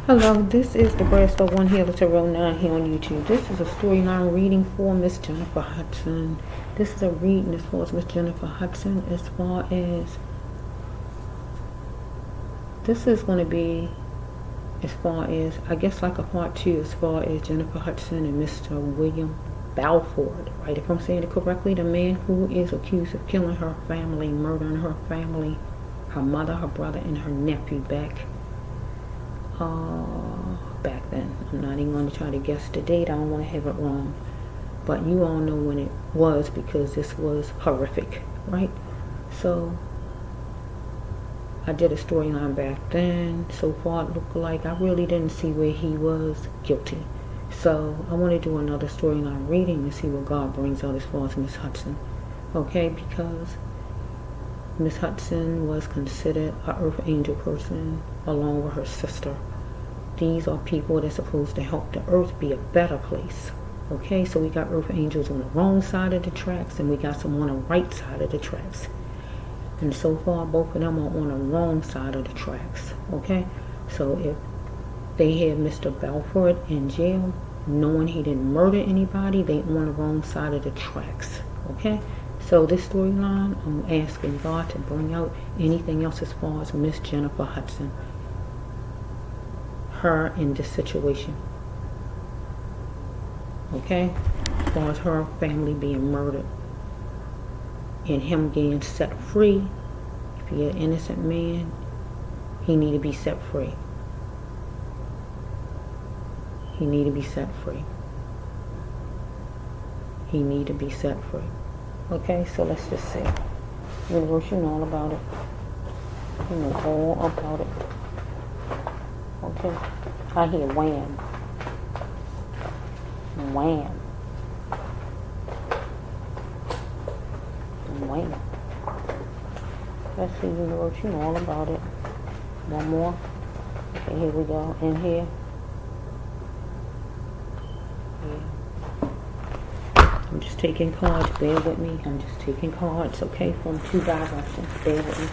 Hello, this is the Breast of One Healer Tarot 9 here on YouTube. This is a storyline reading for Miss Jennifer Hudson. This is a reading as far as Miss Jennifer Hudson, as far as this is going to be as far as, I guess, like a part 2 as far as Jennifer Hudson and Mr. William Balfour, right? If I'm saying it correctly, the man who is accused of killing her family, murdering her family, her mother, her brother, and her nephew back then. I'm not even going to try to guess the date. I don't want to have it wrong, but you all know when it was, because this was horrific, right? So I did a storyline back then. So far it looked like I really didn't see where he was guilty, so I want to do another storyline reading and see what God brings out as far as Miss Hudson. Okay, because Miss Hudson was considered an earth angel person along with her sister. These are people that's supposed to help the earth be a better place. Okay, so we got earth angels on the wrong side of the tracks, and we got some on the right side of the tracks. And so far, both of them are on the wrong side of the tracks. Okay, so if they had Mr. Balfour in jail, knowing he didn't murder anybody, they on the wrong side of the tracks. Okay, so this storyline, I'm asking God to bring out anything else as far as Miss Jennifer Hudson, her in this situation. Okay, as far as her family being murdered and him getting set free. If he's an innocent man, he need to be set free. He need to be set free. He need to be set free. Okay, so let's just see. Universe, you know all about it. You know all about it. Okay, I hear wham. Wham. Wham. Let's see, universe, you know all about it. One more. Okay, here we go. In here. Yeah. I'm just taking cards. Bear with me. I'm just taking cards, okay, from 2 directions. Bear with me.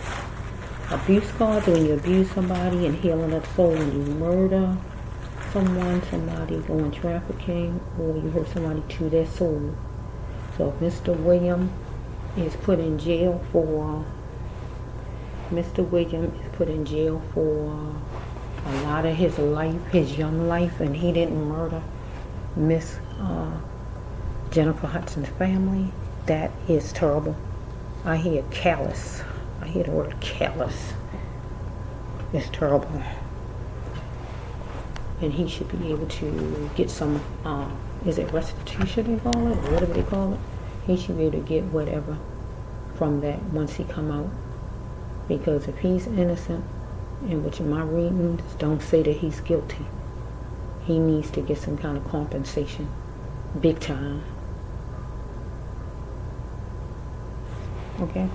Abuse cards, when you abuse somebody, and healing of soul, when you murder someone, somebody going trafficking, or you hurt somebody to their soul. So if Mr. William is put in jail for a lot of his life, his young life, and he didn't murder Miss Jennifer Hudson's family, that is terrible. I hear callous. I hear the word callous. It's terrible. And he should be able to get some, is it restitution they call it, or whatever they call it? He should be able to get whatever from that once he come out. Because if he's innocent, and which in my readings don't say that he's guilty, he needs to get some kind of compensation. Big time. Okay?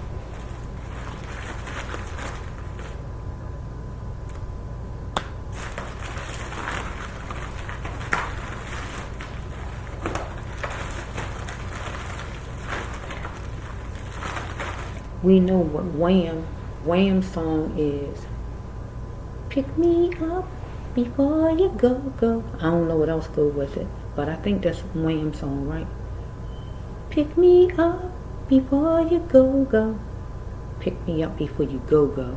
We know what Wham's song is. Pick me up before you go. I don't know what else goes with it, but I think that's Wham's song, right? Pick me up before you go. Pick me up before you go.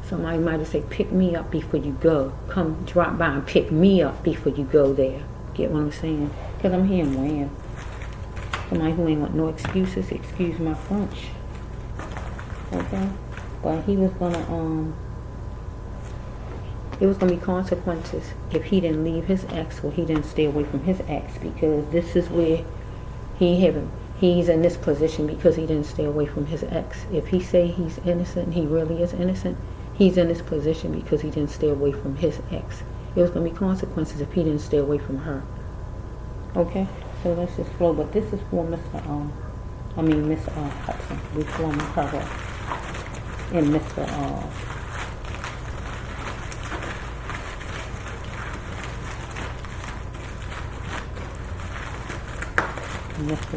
Somebody might have said, pick me up before you go. Come drop by and pick me up before you go there. Get what I'm saying? Because I'm hearing Wham. Somebody who ain't got no excuses, excuse my French. Okay? But he was gonna, it was gonna be consequences if he didn't leave his ex, or he didn't stay away from his ex, because this is where he's in this position because he didn't stay away from his ex. If he say he's innocent, and he really is innocent, he's in this position because he didn't stay away from his ex. It was gonna be consequences if he didn't stay away from her. Okay? So let's just flow, but this is for Miss Hudson. We flowing her and Mr.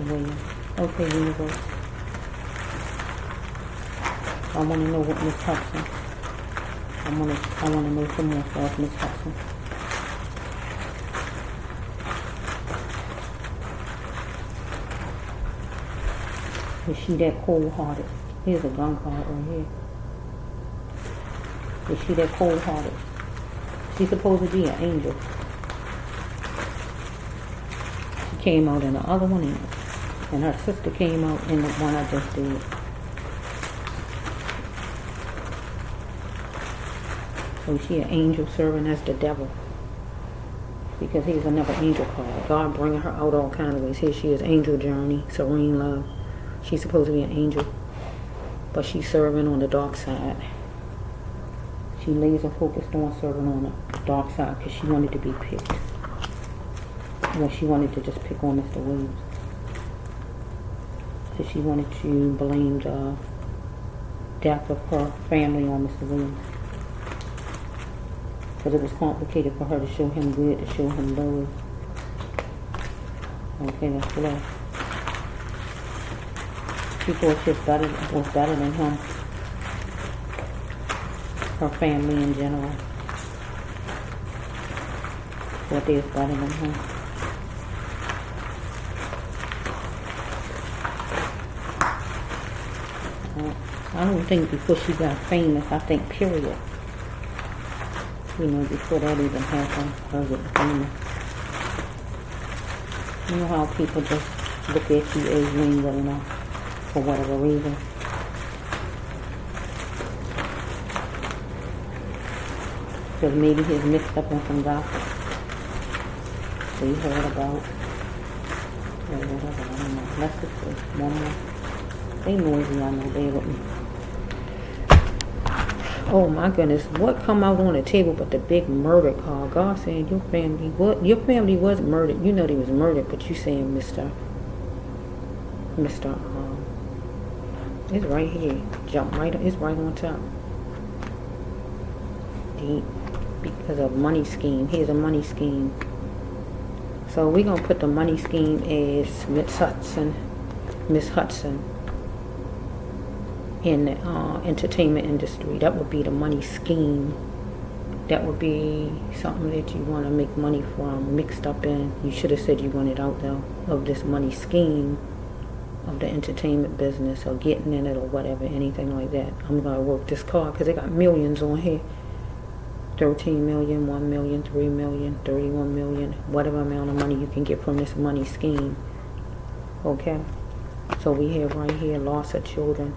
William. Okay, universe. I want to know what Miss Hudson. I I want to know some more for Miss Hudson. Is she that cold-hearted? Here's a gun card right here. Is she that cold-hearted? She's supposed to be an angel. She came out in the other one, and her sister came out in the one I just did. So she an angel serving as the devil. Because he's another angel card. God bringing her out all kind of ways. Here she is, angel journey, serene love. She's supposed to be an angel, but she's serving on the dark side. She laser focused on serving on the dark side because she wanted to be picked. Well, she wanted to just pick on Mr. Williams. So she wanted to blame the death of her family on Mr. Williams. Because it was complicated for her to show him good, to show him love. Okay, that's love. She thought she was better than him. Her family in general. Thought they was better than him. I don't think before she got famous, I think period. You know, before that even happened, her getting famous. You know how people just look at you as you ain't good enough for whatever reason. Because maybe he's mixed up in some gossip we heard about. Or whatever, I don't know. Let's just see. One more. They noisy, I know they with me. Oh my goodness, what come out on the table but the big murder card? God saying your family was murdered. You know they was murdered, but you saying Mr. It's right here. Jump right, it's right on top. Because of money scheme. Here's a money scheme. So we're gonna put the money scheme as Miss Hudson. In the entertainment industry. That would be the money scheme. That would be something that you want to make money from, mixed up in. You should have said you wanted out though of this money scheme of the entertainment business or getting in it or whatever, anything like that. I'm going to work this card because they got millions on here. 13 million, 1 million, 3 million, 31 million, whatever amount of money you can get from this money scheme. Okay? So we have right here loss of children.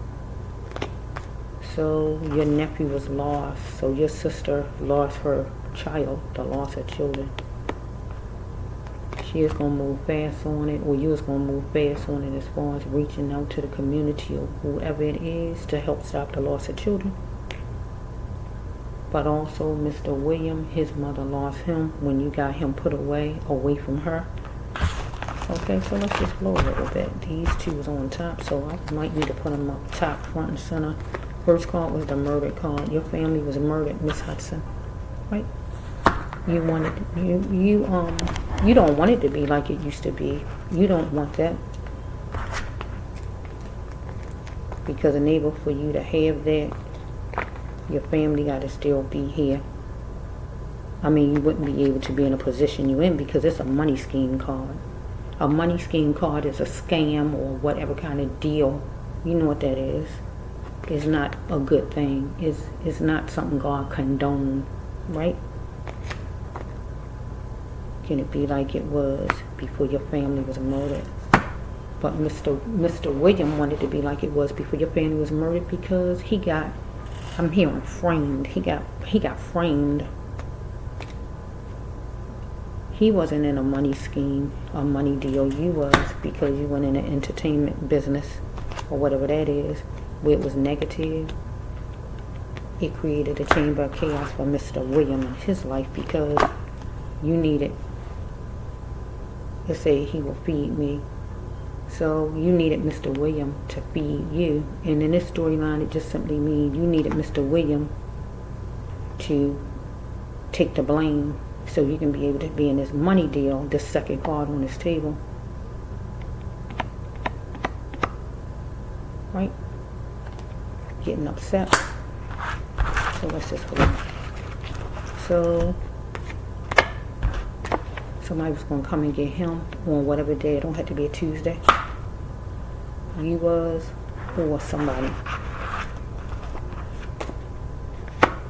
So your nephew was lost. So your sister lost her child, the loss of children. She is going to move fast on it, or you is going to move fast on it as far as reaching out to the community or whoever it is to help stop the loss of children. But also Mr. William, his mother lost him when you got him put away from her. Okay, so let's just flow a little bit. These two is on top, so I might need to put them up top, front and center. First card was the murder card. Your family was murdered, Miss Hudson. Right? You don't want it to be like it used to be. You don't want that. Because in order for you to have that, your family got to still be here. I mean, you wouldn't be able to be in a position you're in because it's a money scheme card. A money scheme card is a scam or whatever kind of deal. You know what that is. It's not a good thing. It's not something God condoned, right? Can it be like it was before your family was murdered? But Mr. William wanted to be like it was before your family was murdered because he got, I'm hearing framed. He got framed. He wasn't in a money scheme, a money deal. You was, because you went in the entertainment business or whatever that is, where it was negative. It created a chamber of chaos for Mr. William in his life because you needed, let's say he will feed me. So you needed Mr. William to feed you. And in this storyline, it just simply means you needed Mr. William to take the blame so you can be able to be in this money deal, this second card on this table. Right? Getting upset. So what's this for? So somebody was going to come and get him on whatever day. It don't have to be a Tuesday. You was, or somebody.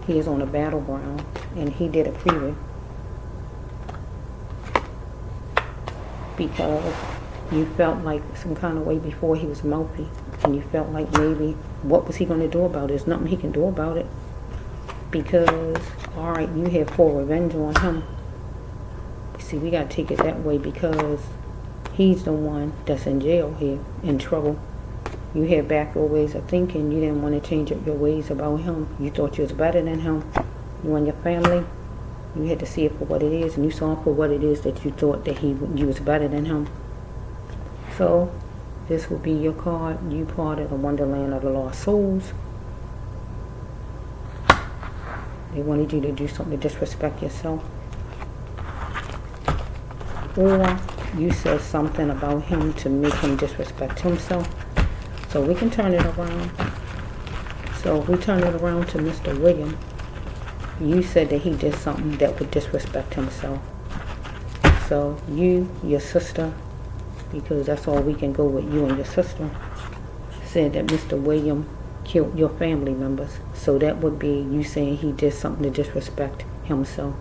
He is on the battleground, and he did a preview because you felt like some kind of way before he was mouthy, and you felt like maybe what was he going to do about it? There's nothing he can do about it because, all right, you have full revenge on him. See, we got to take it that way because he's the one that's in jail here, in trouble. You had backward ways of thinking. You didn't want to change up your ways about him. You thought you was better than him. You and your family, you had to see it for what it is, and you saw it for what it is that you thought that you was better than him. So, this will be your card. You part of the Wonderland of the Lost Souls. They wanted you to do something to disrespect yourself. Or you said something about him to make him disrespect himself. So we can turn it around. So if we turn it around to Mr. William, you said that he did something that would disrespect himself. So you, your sister, because that's all we can go with, you and your sister, said that Mr. William killed your family members. So that would be you saying he did something to disrespect himself.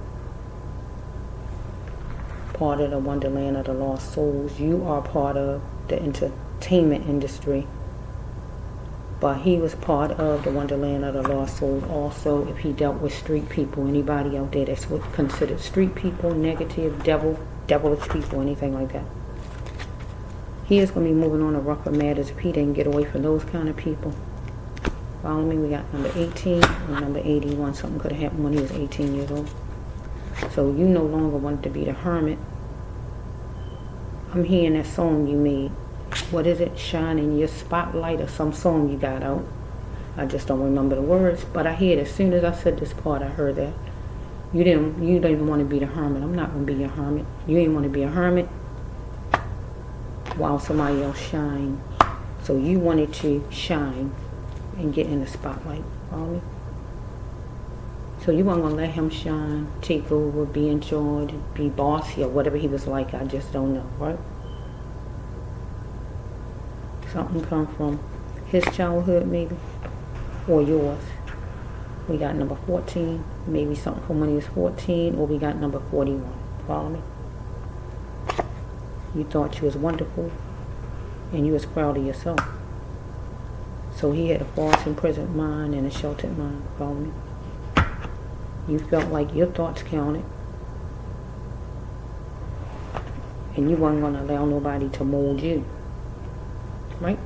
Part of the Wonderland of the Lost Souls. You are part of the entertainment industry. But he was part of the Wonderland of the Lost Souls also. If he dealt with street people, anybody out there that's considered street people, negative, devilish people, anything like that. He is going to be moving on to rougher matters if he didn't get away from those kind of people. Follow me, we got number 18 and number 81. Something could have happened when he was 18 years old. So you no longer wanted to be the hermit. I'm hearing that song you made. What is it? Shine in Your Spotlight, or some song you got out. I just don't remember the words, but I heard as soon as I said this part, I heard that. You didn't want to be the hermit. I'm not going to be your hermit. You didn't want to be a hermit while somebody else shine. So you wanted to shine and get in the spotlight. Follow me? So you weren't going to let him shine, take over, be in charge, be bossy, or whatever he was like. I just don't know, right? Something come from his childhood, maybe, or yours. We got number 14, maybe something from when he was 14, or we got number 41. Follow me? You thought you was wonderful, and you was proud of yourself. So he had a false imprisoned mind and a sheltered mind. Follow me? You felt like your thoughts counted, and you weren't going to allow nobody to mold you. Right?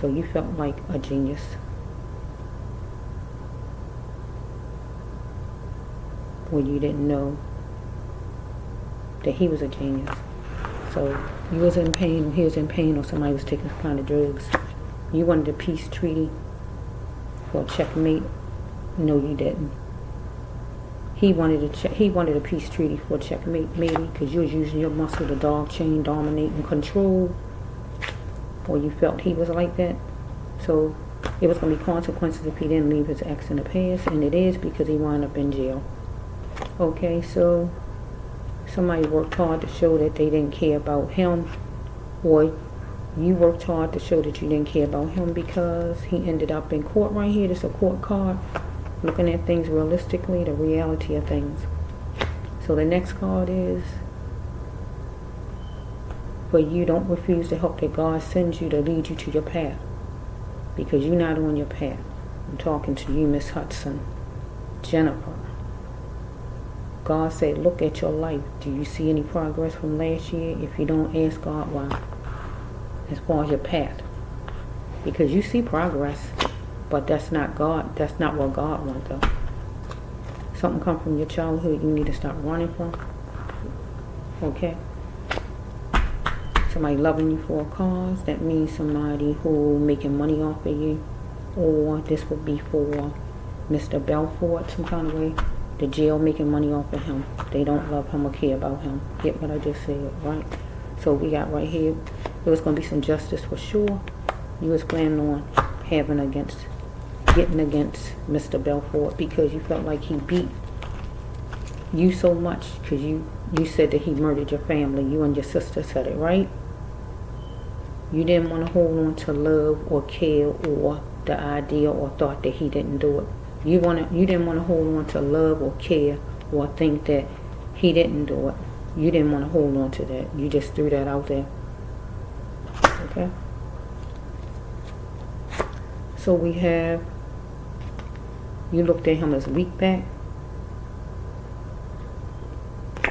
So you felt like a genius. Well, you didn't know that he was a genius. So you was in pain, or he was in pain, or somebody was taking some kind of drugs. You wanted a peace treaty for a checkmate. No, you didn't. He wanted a peace treaty for a checkmate, maybe, because you was using your muscle to dog chain, dominate, and control. Or you felt he was like that. So it was going to be consequences if he didn't leave his ex in the past, and it is because he wound up in jail. Okay, so somebody worked hard to show that they didn't care about him, or you worked hard to show that you didn't care about him because he ended up in court right here. This is a court card. Looking at things realistically, the reality of things. So the next card is, for you, don't refuse the help that God sends you to lead you to your path, because you're not on your path. I'm talking to you, Miss Hudson, Jennifer. God said, look at your life. Do you see any progress from last year? If you don't, ask God why. As far as your path. Because you see progress. But that's not God. That's not what God wants, though. Something come from your childhood you need to stop running from. Okay? Somebody loving you for a cause. That means somebody who making money off of you. Or this would be for Mr. Balfour some kind of way. The jail making money off of him. They don't love him or care about him. Get what I just said, right? So we got right here. There was going to be some justice for sure. You was planning on getting against Mr. Balfour because you felt like he beat you so much because you said that he murdered your family. You and your sister said it, right? You didn't want to hold on to love or care or the idea or thought that he didn't do it. You didn't want to hold on to love or care or think that he didn't do it. You didn't want to hold on to that. You just threw that out there. Okay? So we have, you looked at him as weak back,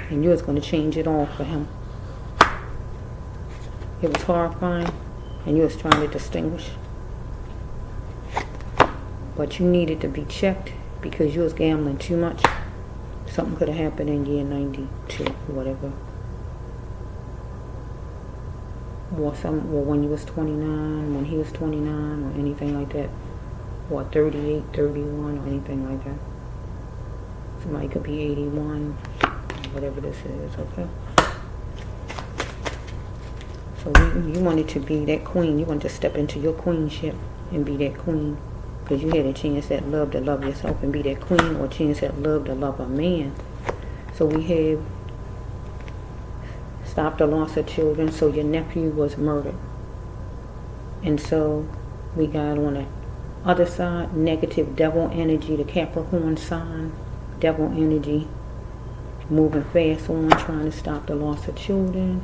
and you was going to change it all for him. It was horrifying, and you was trying to distinguish. But you needed to be checked because you was gambling too much. Something could have happened in year 92 or whatever. Or when you was 29, when he was 29, or anything like that. Or 38, 31, or anything like that. Somebody could be 81, whatever this is, okay? So you wanted to be that queen. You wanted to step into your queenship and be that queen. Because you had a chance at love to love yourself and be that queen, or a chance at love to love a man. So we have stopped the loss of children. So your nephew was murdered. And so we got on the other side, negative devil energy, the Capricorn sign, devil energy, moving fast on, trying to stop the loss of children.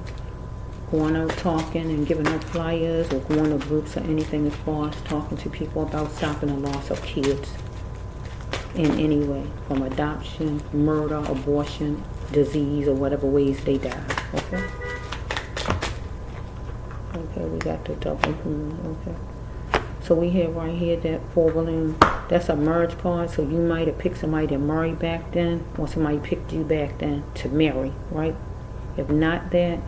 Going out talking and giving out flyers or going to groups or anything as far as talking to people about stopping the loss of kids in any way, from adoption, murder, abortion, disease, or whatever ways they die. Okay? Okay, we got the double moon. Okay. So we have right here that 4 balloon. That's a merge card, so you might have picked somebody to marry back then, or somebody picked you back then to marry, right? If not that,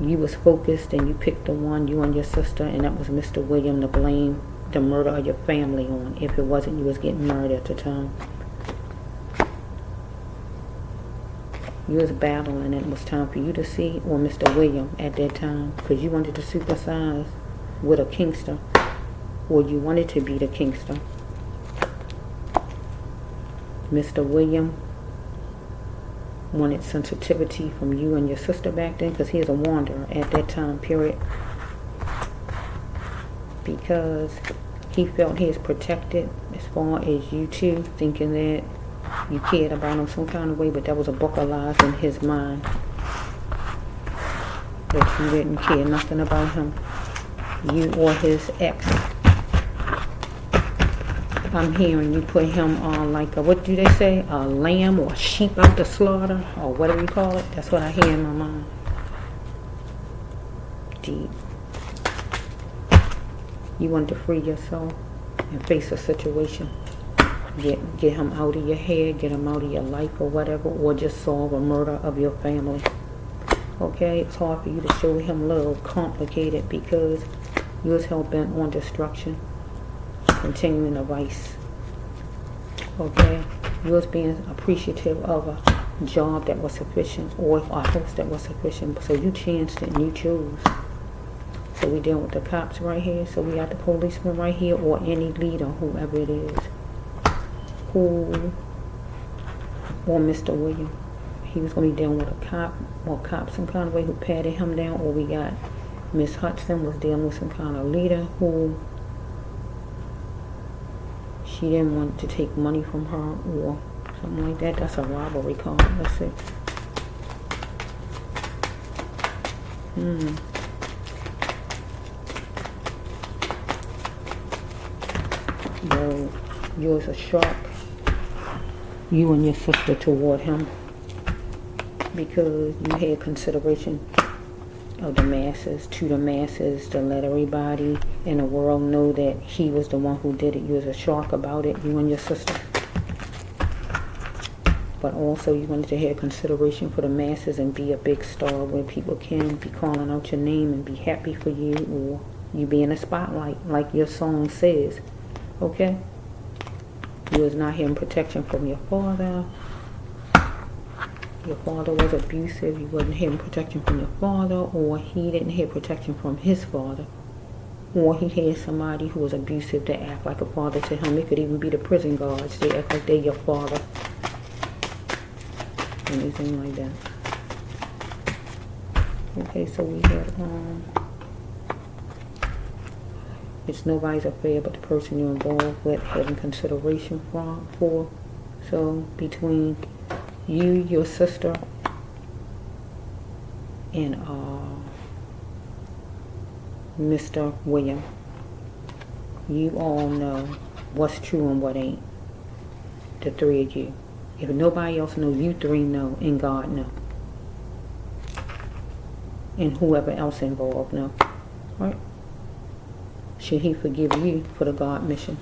you was focused and you picked the one, you and your sister, and that was Mr. William, to blame the murder of your family on. If it wasn't, you was getting married at the time. You was battling, and it was time for you to see, or Mr. William at that time, because you wanted to supersize with a Kingster, or you wanted to be the Kingster. Mr. William wanted sensitivity from you and your sister back then, because he is a wanderer at that time period, because he felt he is protected as far as you two, thinking that you cared about him some kind of way, but that was a book of lies in his mind, that you didn't care nothing about him, you or his ex. I'm hearing you put him on like a, what do they say, a lamb or a sheep out to slaughter, or whatever you call it. That's what I hear in my mind. Deep. You want to free yourself and face a situation. Get him out of your head, get him out of your life or whatever, or just solve a murder of your family. Okay, it's hard for you to show him love, complicated, because you was hell-bent on destruction. Continuing the vice. Okay, you was being appreciative of a job that was sufficient, or a house that was sufficient, so you chanced it and you chose. So we dealing with the cops right here, so we got the policeman right here, or any leader, whoever it is, who, or Mr. William, he was going to be dealing with a cop, or cop some kind of way, who patted him down. Or we got Miss Hudson was dealing with some kind of leader who she didn't want to take money from her or something like that. That's a robbery card. Let's see. You was a shark, you and your sister, toward him, because you had consideration of the masses, to the masses, to let everybody in the world know that he was the one who did it. You was a shark about it, you and your sister. But also you wanted to have consideration for the masses and be a big star where people can be calling out your name and be happy for you, or you be in a spotlight like your song says. Okay? You was not having protection from your father. Your father was abusive. You wasn't having protection from your father, or he didn't have protection from his father. or he had somebody who was abusive that act like a father to him. It could even be the prison guards. They act like they're your father. Anything like that. Okay, so we have it's nobody's affair but the person you're involved with having consideration for. So between you, your sister, and Mr. William, you all know what's true and what ain't. The three of you. If nobody else knows, you three know, and God know. And whoever else involved know. Right? Should he forgive you for the God mission?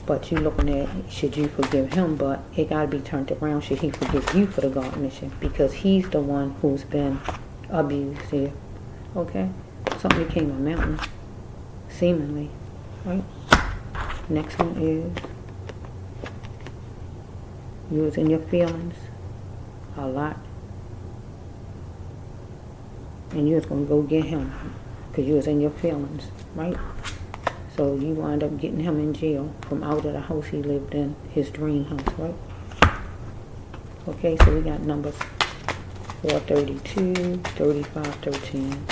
But you looking at, should you forgive him? But it got to be turned around. Should he forgive you for the God mission? Because he's the one who's been abused here. Okay? Something became a mountain. Seemingly. Right? Next one is, you was in your feelings a lot. And you was going to go get him. Because you was in your feelings. Right? So you wind up getting him in jail from out of the house he lived in, his dream house, right? Okay, so we got numbers 432, 35, 13.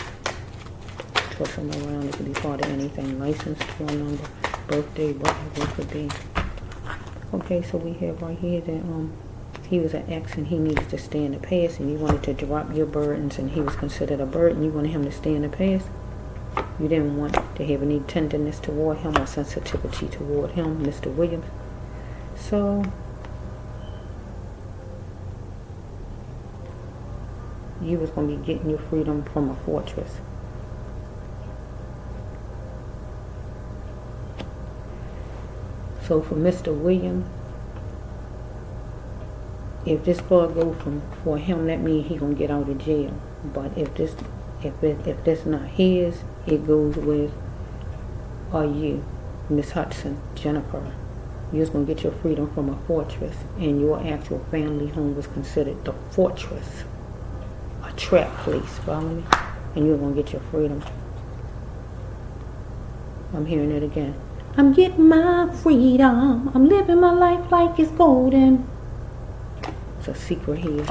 Twist them around, it could be part of anything. License, phone number, birthday, whatever it could be. Okay, so we have right here that he was an ex and he needs to stay in the past, and you wanted to drop your burdens, and he was considered a burden. You wanted him to stay in the past. You didn't want to have any tenderness toward him or sensitivity toward him, Mr. Williams. So, you was going to be getting your freedom from a fortress. So for Mr. Williams, if this card go for him, that means he gonna get out of jail. But if that's not his, it goes with you, Miss Hudson, Jennifer. You was gonna get your freedom from a fortress, and your actual family home was considered the fortress, a trap place. Follow me? And you were gonna get your freedom. I'm hearing it again. I'm getting my freedom. I'm living my life like it's golden. It's a secret here.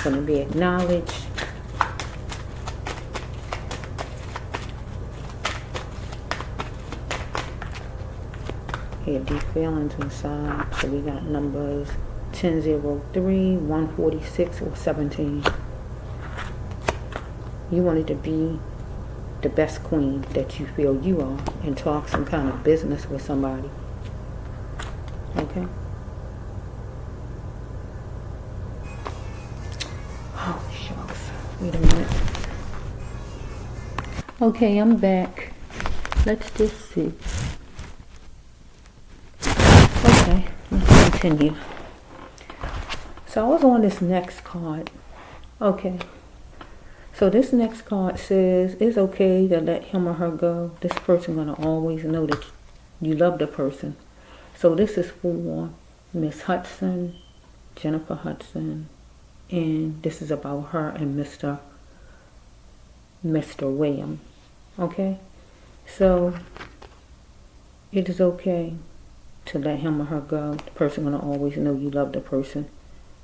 Gonna be acknowledged. Here, deep feelings inside. So we got numbers 1003, 146, or 17. You wanted to be the best queen that you feel you are and talk some kind of business with somebody. Okay? Oh, shucks. Wait a minute. Okay, I'm back. Let's just see. Okay, let's continue. So I was on this next card. Okay. So this next card says it's okay to let him or her go. This person gonna always know that you love the person. So this is for Miss Hudson, Jennifer Hudson, and this is about her and Mr. William. Okay? So it is okay to let him or her go. The person gonna always know you love the person,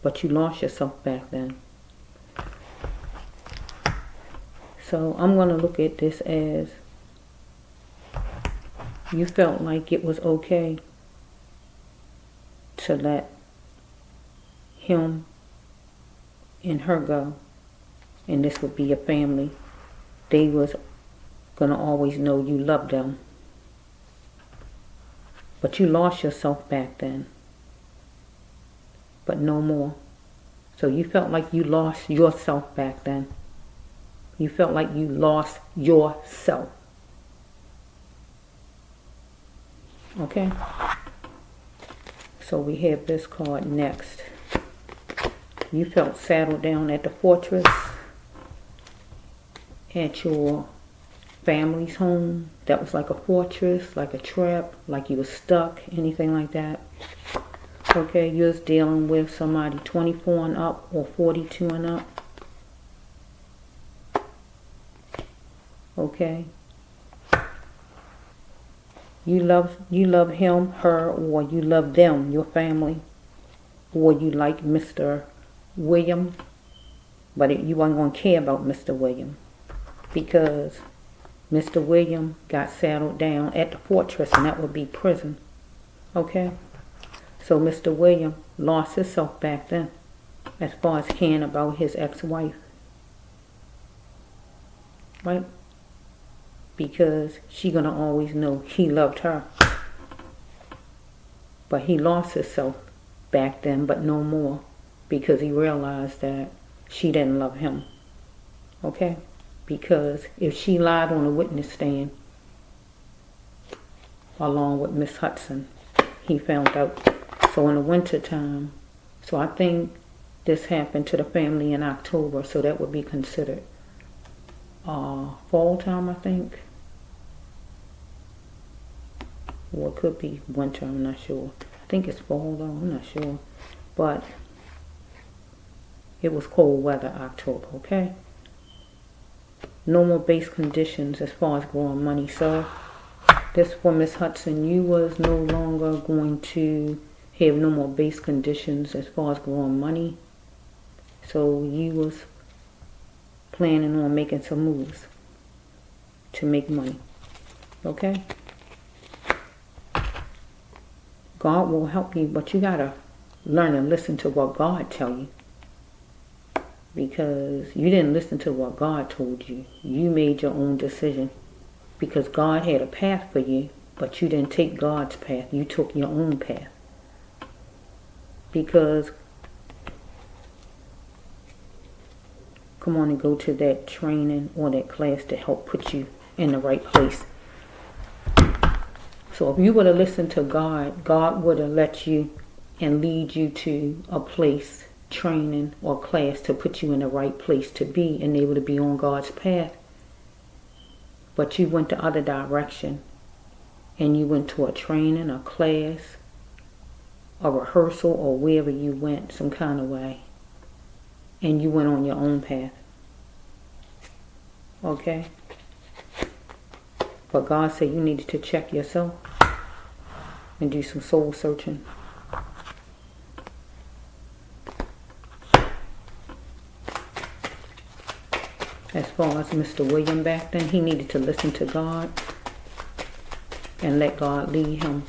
but you lost yourself back then. So I'm going to look at this as you felt like it was okay to let him and her go. And this would be your family. They was going to always know you loved them. But you lost yourself back then. But no more. So you felt like you lost yourself back then. You felt like you lost yourself. Okay? So we have this card next. You felt settled down at the fortress, at your family's home. That was like a fortress, like a trap, like you were stuck, anything like that. Okay, you're dealing with somebody 24 and up or 42 and up. Okay. You love him, her, or you love them, your family, or you like Mr. William, but you weren't going to care about Mr. William because Mr. William got settled down at the fortress, and that would be prison. Okay? So Mr. William lost himself back then as far as caring about his ex-wife. Right? Because she going to always know he loved her. But he lost himself back then, but no more, because he realized that she didn't love him. Okay? Because if she lied on a witness stand along with Miss Hudson, he found out. So in the winter time, so I think this happened to the family in October, so that would be considered fall time, I think. Or it could be winter, I'm not sure. I think it's fall though, I'm not sure. But it was cold weather October, okay? Normal base conditions as far as growing money. So this for Miss Hudson, you was no longer going to have no more base conditions as far as growing money. So you was planning on making some moves to make money. Okay? God will help you, but you gotta learn and listen to what God tell you. Because you didn't listen to what God told you. You made your own decision. Because God had a path for you, but you didn't take God's path. You took your own path. Because come on and go to that training or that class to help put you in the right place. So if you would have listened to God, God would have let you and lead you to a place, training or class to put you in the right place to be and able to be on God's path. But you went the other direction and you went to a training, a class, a rehearsal, or wherever you went some kind of way, and you went on your own path. Okay? But God said you needed to check yourself and do some soul searching. As far as Mr. William back then, he needed to listen to God and let God lead him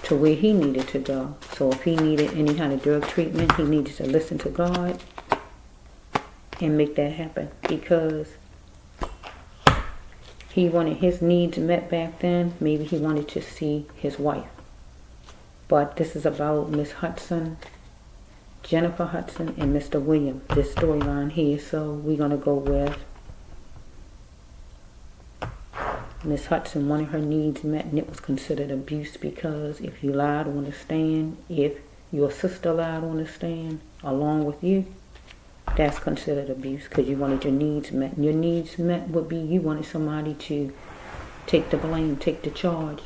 to where he needed to go. So if he needed any kind of drug treatment, he needed to listen to God and make that happen. Because he wanted his needs met back then. Maybe he wanted to see his wife. But this is about Miss Hudson, Jennifer Hudson, and Mr. William, this storyline here. So we're going to go with Miss Hudson wanted her needs met, and it was considered abuse because if you lied on the stand, if your sister lied on the stand along with you, that's considered abuse because you wanted your needs met. And your needs met would be you wanted somebody to take the blame, take the charge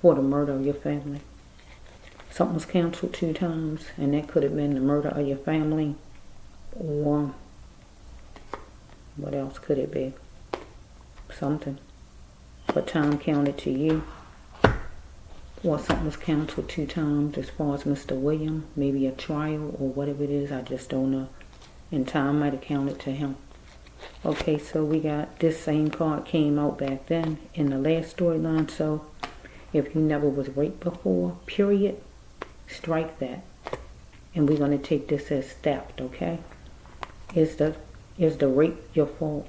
for the murder of your family. Something was canceled 2 times, and that could have been the murder of your family, or what else could it be? Something. But time counted to you. Or something was canceled 2 times as far as Mr. William, maybe a trial or whatever it is, I just don't know. And time might have counted to him. Okay, so we got this same card came out back then in the last storyline. So if you never was raped before, period, strike that. And we're going to take this as theft, okay? Is the rape your fault?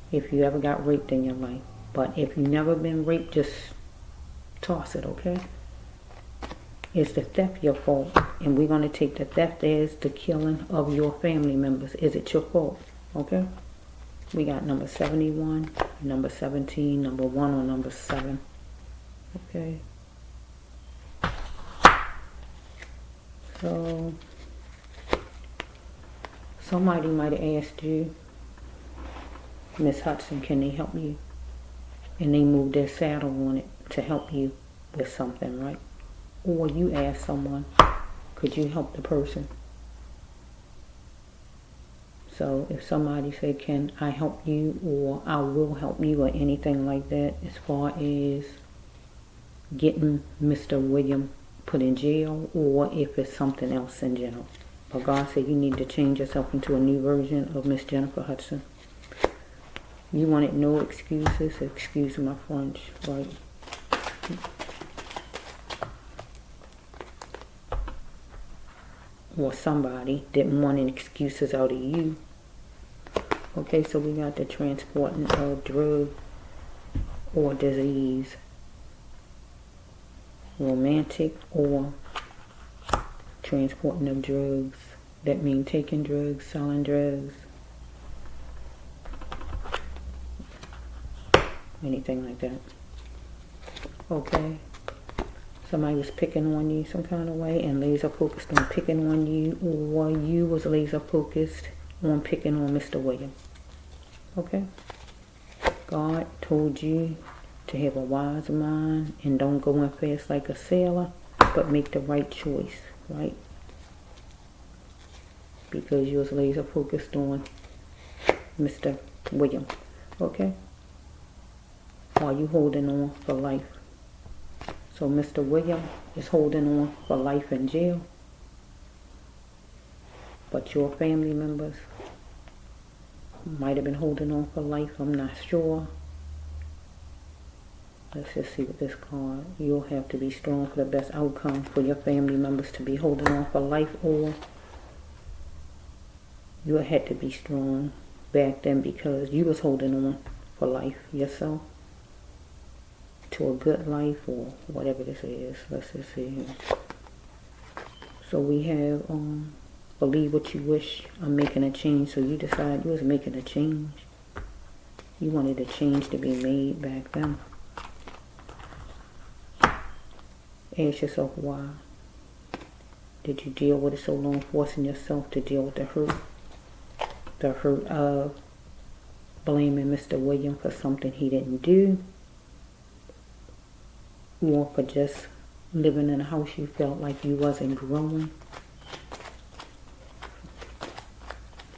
If you ever got raped in your life. But if you've never been raped, just toss it, okay? Is the theft your fault? And we're going to take the theft as the killing of your family members. Is it your fault? Okay? We got number 71, number 17, number 1, or number 7. Okay. So, somebody might have asked you, Miss Hudson, can they help you? And they moved their saddle on it to help you with something, right? or you ask someone, could you help the person? So if somebody say, can I help you, or I will help you, or anything like that, as far as getting Mr. William put in jail, or if it's something else in general. But God said you need to change yourself into a new version of Miss Jennifer Hudson. You wanted no excuses, excuse my French, right? Or somebody didn't want any excuses out of you. Okay, so we got the transporting of drug or disease, romantic or transporting of drugs. That means taking drugs, selling drugs, anything like that. Okay, somebody was picking on you some kind of way and laser focused on picking on you, or you was laser focused on picking on Mr. William. Okay, God told you to have a wise mind and don't go in fast like a sailor, but make the right choice, right? Because you was laser focused on Mr. William. Okay, are you holding on for life? So Mr. William is holding on for life in jail, but your family members might have been holding on for life. I'm not sure. Let's just see what this card. You'll have to be strong for the best outcome for your family members to be holding on for life, or you had to be strong back then because you was holding on for life yourself, to a good life, or whatever this is. Let's just see here. So we have believe what you wish. I'm making a change. So you decided you was making a change. You wanted a change to be made back then. Ask yourself why. Did you deal with it so long, forcing yourself to deal with the hurt? The hurt of blaming Mr. William for something he didn't do, or for just living in a house you felt like you wasn't growing.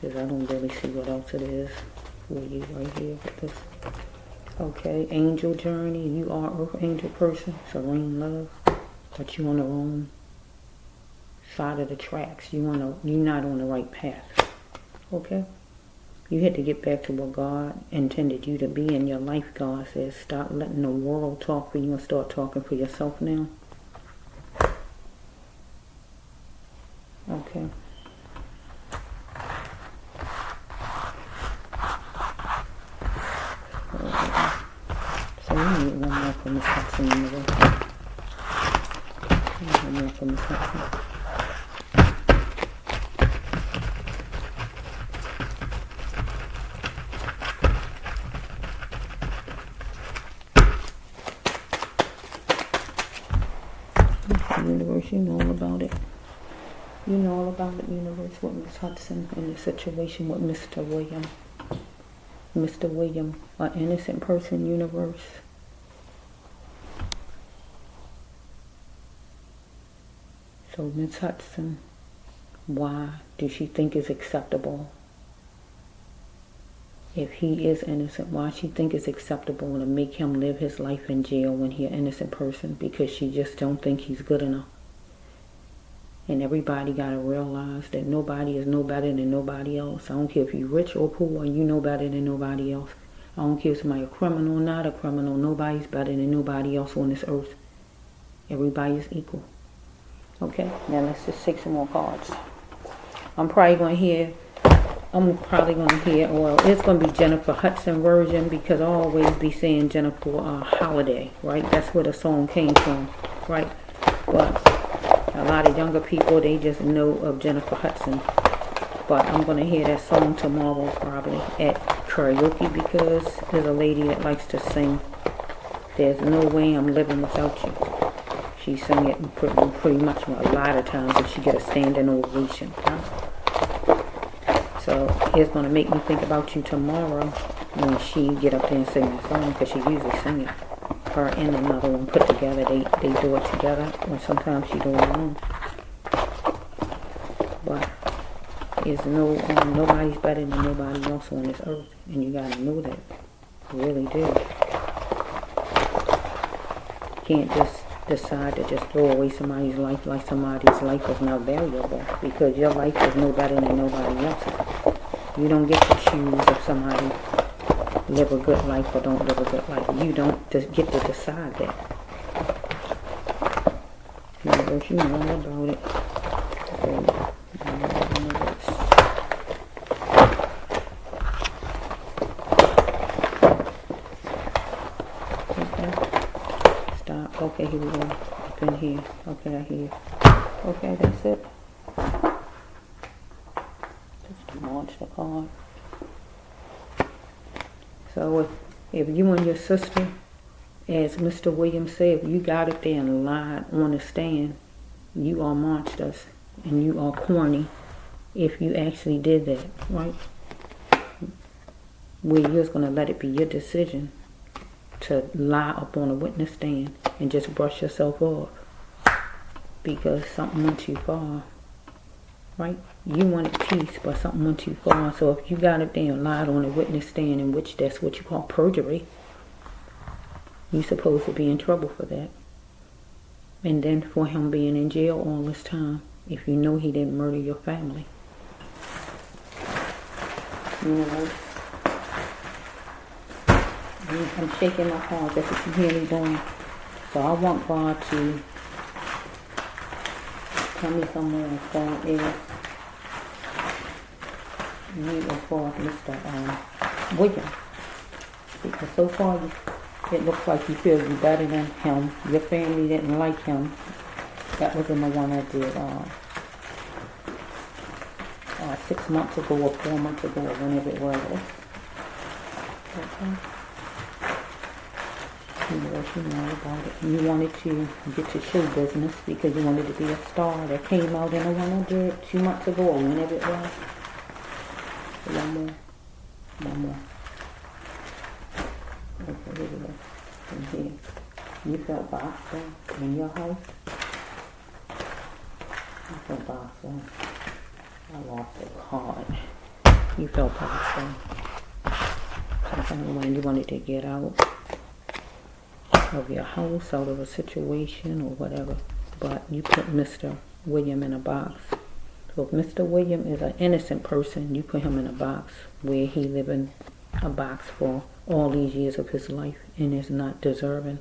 Because I don't really see what else it is for you right here with this. Okay, angel journey. You are an earth angel person, serene love, but you on the wrong side of the tracks. You're not on the right path. Okay, you had to get back to what God intended you to be in your life. God says stop letting the world talk for you and start talking for yourself now. Okay. So we need one more for Miss Hudson in the way. One more for Miss Hudson. Universe, you know all about it. You know all about it, universe, with Miss Hudson and the situation with Mr. William. Mr. William, an innocent person, universe. So Miss Hudson, why do she think it's acceptable? If he is innocent, why she think it's acceptable to make him live his life in jail when he's an innocent person? Because she just don't think he's good enough. And everybody got to realize that nobody is no better than nobody else. I don't care if you're rich or poor, you know better than nobody else. I don't care if somebody's a criminal or not a criminal. Nobody's better than nobody else on this earth. Everybody is equal. Okay, now let's just take some more cards. I'm probably going to hear, well, it's going to be Jennifer Hudson version, because I always be saying Jennifer Holiday, right? That's where the song came from, right? But a lot of younger people, they just know of Jennifer Hudson. But I'm going to hear that song tomorrow probably at karaoke, because there's a lady that likes to sing There's No Way I'm Living Without You. She sang it pretty much a lot of times, and she get a standing ovation. So it's going to make me think about you tomorrow when she get up there and sing that song, because she usually sing it. her and another one put together. They do it together, or sometimes she do it alone. But there's nobody's better than nobody else on this earth, and you gotta know that. You really do. You can't just decide to just throw away somebody's life like somebody's life is not valuable, because your life is no better than nobody else's. You don't get to choose if somebody live a good life or don't live a good life. You don't just get to decide that. You know all about it. Okay. Stop. Okay, here we go. Up in here. Okay, I hear. Okay, that's it. Just launch the card. So if you and your sister, as Mr. William said, you got up there and lied on the stand, you are monsters and you are corny if you actually did that, right? Where you're just going to let it be your decision to lie up on a witness stand and just brush yourself off because something went too far, right? You wanted peace, but something went too far. So if you got up there and lied on a witness stand, in which that's what you call perjury, you're supposed to be in trouble for that. And then for him being in jail all this time, if you know he didn't murder your family. You know, I'm shaking my cards. That's what you hear me doing. So I want God to tell me somewhere as far as you as far as Mr. William. Because so far it looks like you feel you're better than him. Your family didn't like him. That was in the one I did 6 months ago or 4 months ago or whenever it was. Okay. You know about it. You wanted to get to show business because you wanted to be a star. That came out in the one I did 2 months ago or whenever it was. One more. Okay, here we go. In here. You felt boxing in your house. You felt boxing. I lost a card. You felt boxing. Sometimes when you wanted to get out of your house, out of a situation or whatever, but you put Mr. William in a box. So if Mr. William is an innocent person, you put him in a box where he lived in a box for all these years of his life and is not deserving.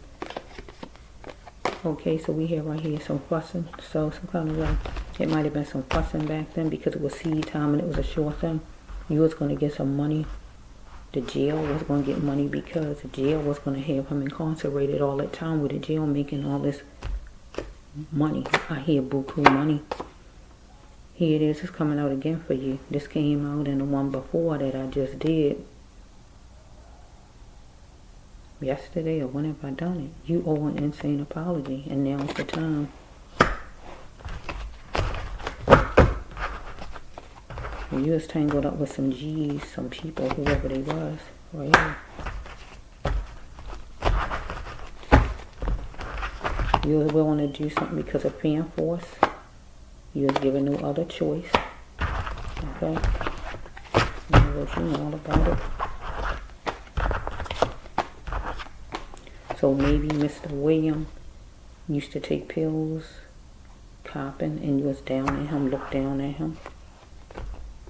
Okay, so we hear right here some fussing. So some kind of it might have been some fussing back then because it was seed time and it was a sure thing. You was going to get some money. The jail was going to get money because the jail was going to have him incarcerated all that time with the jail making all this money. I hear buku money. Here it is. It's coming out again for you. This came out in the one before that I just did. Yesterday or whenever I done it. You owe an insane apology and now's the time. You was tangled up with some G's, some people, whoever they was, right here. You was willing to do something because of fear and force. You was given no other choice. Okay? You know all about it. So maybe Mr. William used to take pills, copping, and you was down at him, looked down at him.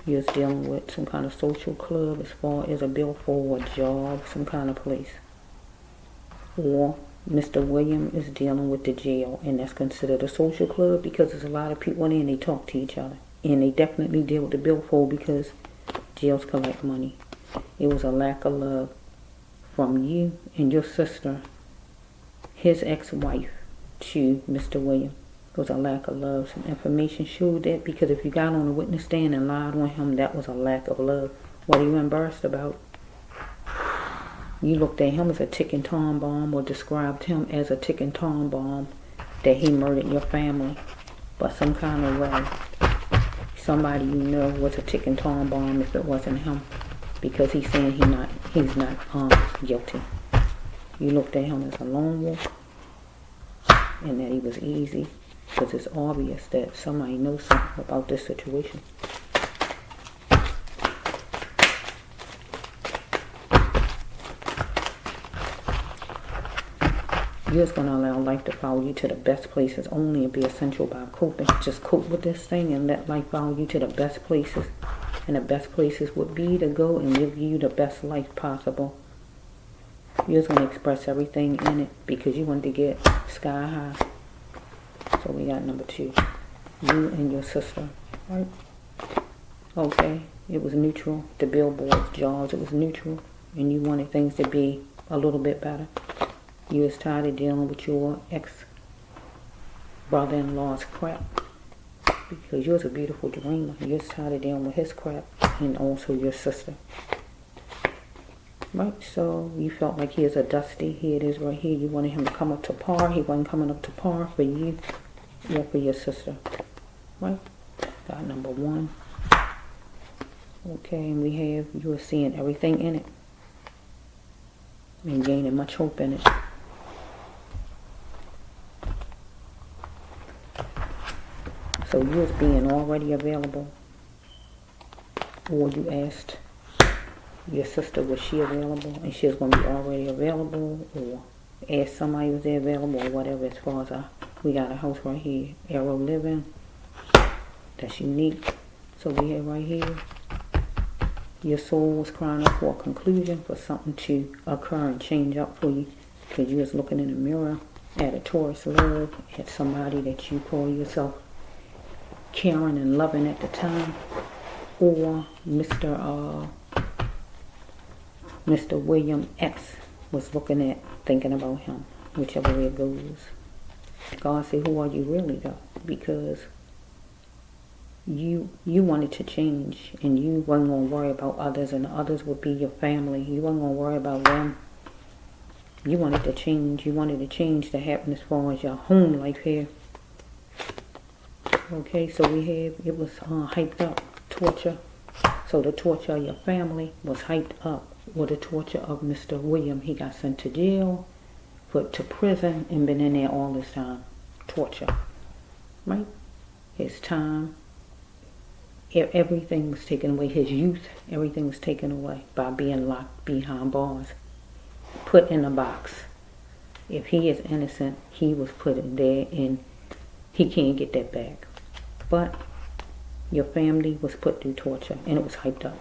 You was dealing with some kind of social club as far as a bill for a job, some kind of place. Or Mr. William is dealing with the jail, and that's considered a social club because there's a lot of people in there and they talk to each other. And they definitely deal with the billfold because jails collect money. It was a lack of love from you and your sister, his ex-wife, to Mr. William. It was a lack of love. Some information showed that because if you got on a witness stand and lied on him, that was a lack of love. What are you embarrassed about? You looked at him as a ticking time bomb or described him as a ticking time bomb that he murdered your family. But some kind of way, somebody you know was a ticking time bomb if it wasn't him, because he's saying he's not guilty. You looked at him as a lone wolf and that he was easy, because it's obvious that somebody knows something about this situation. You're just going to allow life to follow you to the best places only and be essential by coping. Just cope with this thing and let life follow you to the best places. And the best places would be to go and give you the best life possible. You're just going to express everything in it because you want to get sky high. So we got number 2. You and your sister, right? Okay, it was neutral. The billboards, jobs, it was neutral. And you wanted things to be a little bit better. You was tired of dealing with your ex-brother-in-law's crap. Because you was a beautiful dreamer. You was tired of dealing with his crap. And also your sister. Right? So you felt like he is a dusty. Here it is right here. You wanted him to come up to par. He wasn't coming up to par for you or for your sister. Right? Got number 1. Okay, and we have, you were seeing everything in it. And gaining much hope in it. So you was being already available, or you asked your sister was she available, and she was going to be already available, or asked somebody was there available, or whatever. As far as we got a house right here, Arrow Living, that's unique. So we have right here, your soul was crying out for a conclusion, for something to occur and change up for you, because you was looking in the mirror at a Taurus love, at somebody that you call yourself caring and loving at the time, or Mr. William X was looking at, thinking about him, whichever way it goes. God said, who are you really though? Because you wanted to change, and you wasn't going to worry about others, and the others would be your family. You wasn't going to worry about them. You wanted to change. You wanted to change to happen as far as your home life here. Okay, so we have, it was hyped up, torture. So the torture of your family was hyped up, or the torture of Mr. William. He got sent to jail, put to prison, and been in there all this time. Torture, right? His time, everything was taken away. His youth, everything was taken away by being locked behind bars, put in a box. If he is innocent, he was put in there, and he can't get that back. But your family was put through torture, and it was hyped up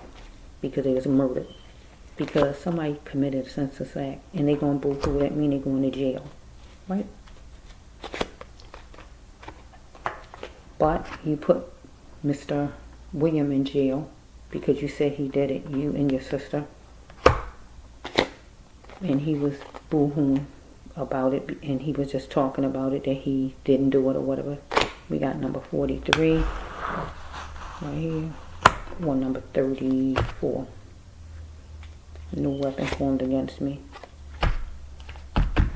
because they was murdered. Because somebody committed a senseless act, and they're going to go through that, mean they're going to jail, right? But you put Mr. William in jail because you said he did it, you and your sister. And he was boo-hooing about it, and he was just talking about it, that he didn't do it or whatever. We got number 43 right here, or number 34. No weapon formed against me.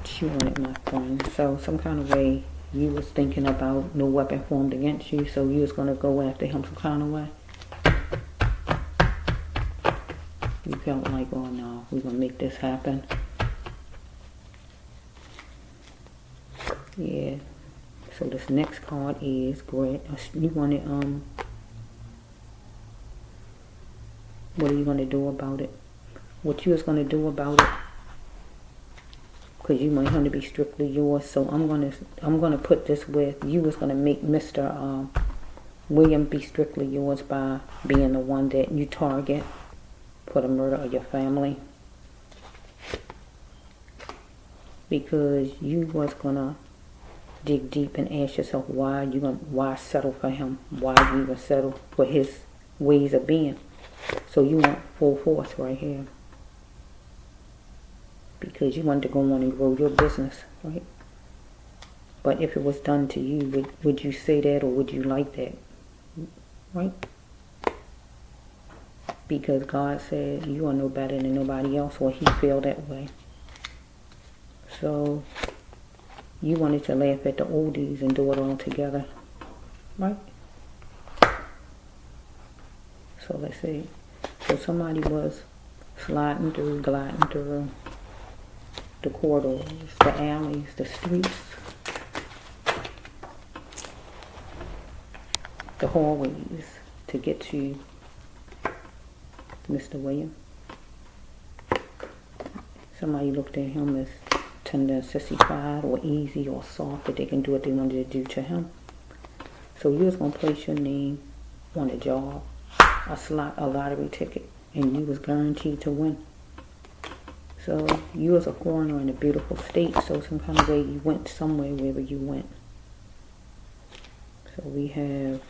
She wanted my friend. So some kind of way you was thinking about no weapon formed against you, so you was going to go after him some kind of way. You felt like, oh no, we're going to make this happen. Yeah. So this next card is great. You wanted, what are you going to do about it? What you was going to do about it? Because you want him to be strictly yours. So I'm going to put this with, you was going to make Mr. William be strictly yours by being the one that you target for the murder of your family. Because you was going to dig deep and ask yourself, why settle for him? Why you even settle for his ways of being? So you want full force right here. Because you want to go on and grow your business, right? But if it was done to you, would you say that, or would you like that? Right? Because God said you are no better than nobody else, or he feel that way. So you wanted to laugh at the oldies and do it all together, right? So let's see. So somebody was sliding through, gliding through. the corridors, the alleys, the streets, the hallways to get to Mr. William. Somebody looked at him as tender and sissified or easy or soft, that they can do what they wanted to do to him. So you was going to place your name on a job, a slot, a lottery ticket, and you was guaranteed to win. So you was a foreigner in a beautiful state, so some kind of way you went somewhere wherever you went. So we have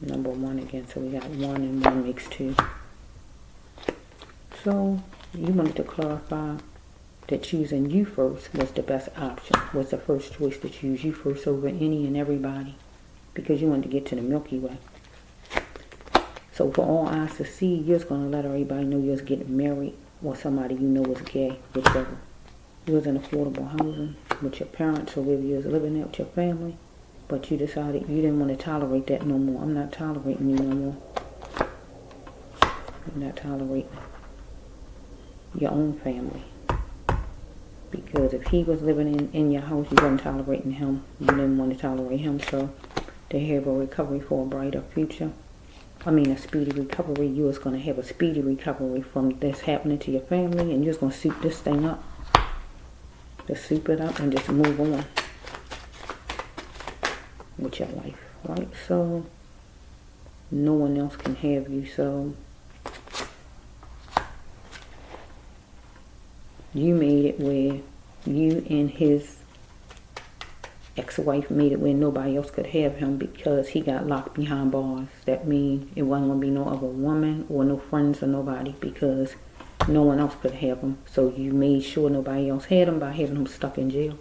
number 1 again, so we got 1 and 1 makes 2. So you wanted to clarify that choosing you first was the best option, was the first choice, to choose you first over any and everybody, because you wanted to get to the Milky Way. So for all eyes to see, you're just going to let everybody know you're getting married, or somebody you know was gay, whichever. You was in affordable housing with your parents, or wherever you was living at with your family, but you decided you didn't want to tolerate that no more. I'm not tolerating you no more. I'm not tolerating your own family. Because if he was living in your house, you weren't tolerating him. You didn't want to tolerate him, so to have a recovery for a brighter future. A speedy recovery. You was going to have a speedy recovery from this happening to your family, and you was going to soup this thing up. Just soup it up and just move on with your life, right? So no one else can have you, so you made it where you and his ex-wife made it where nobody else could have him, because he got locked behind bars. That means it wasn't going to be no other woman or no friends or nobody, because no one else could have him. So you made sure nobody else had him by having him stuck in jail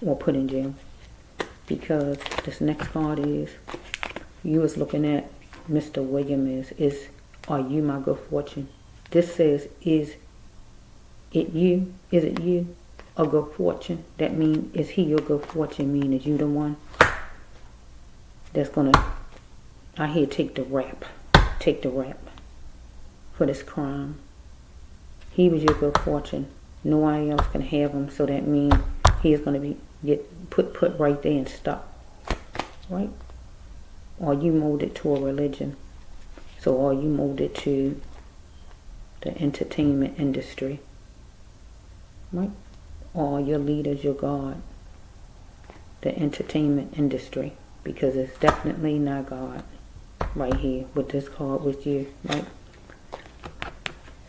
or put in jail. Because this next card is, you was looking at Mr. William is are you my good fortune? This says, is it you? Is it you? A good fortune? That means, is he your good fortune? Mean, is you the one that's gonna, I hear, take the rap for this crime. He was your good fortune. Nobody else can have him, so that means he is gonna get put right there and stuck, right? Or you molded to a religion. So, or you molded to the entertainment industry, right? Or your leaders, your God, the entertainment industry, because it's definitely not God right here with this card with you, right?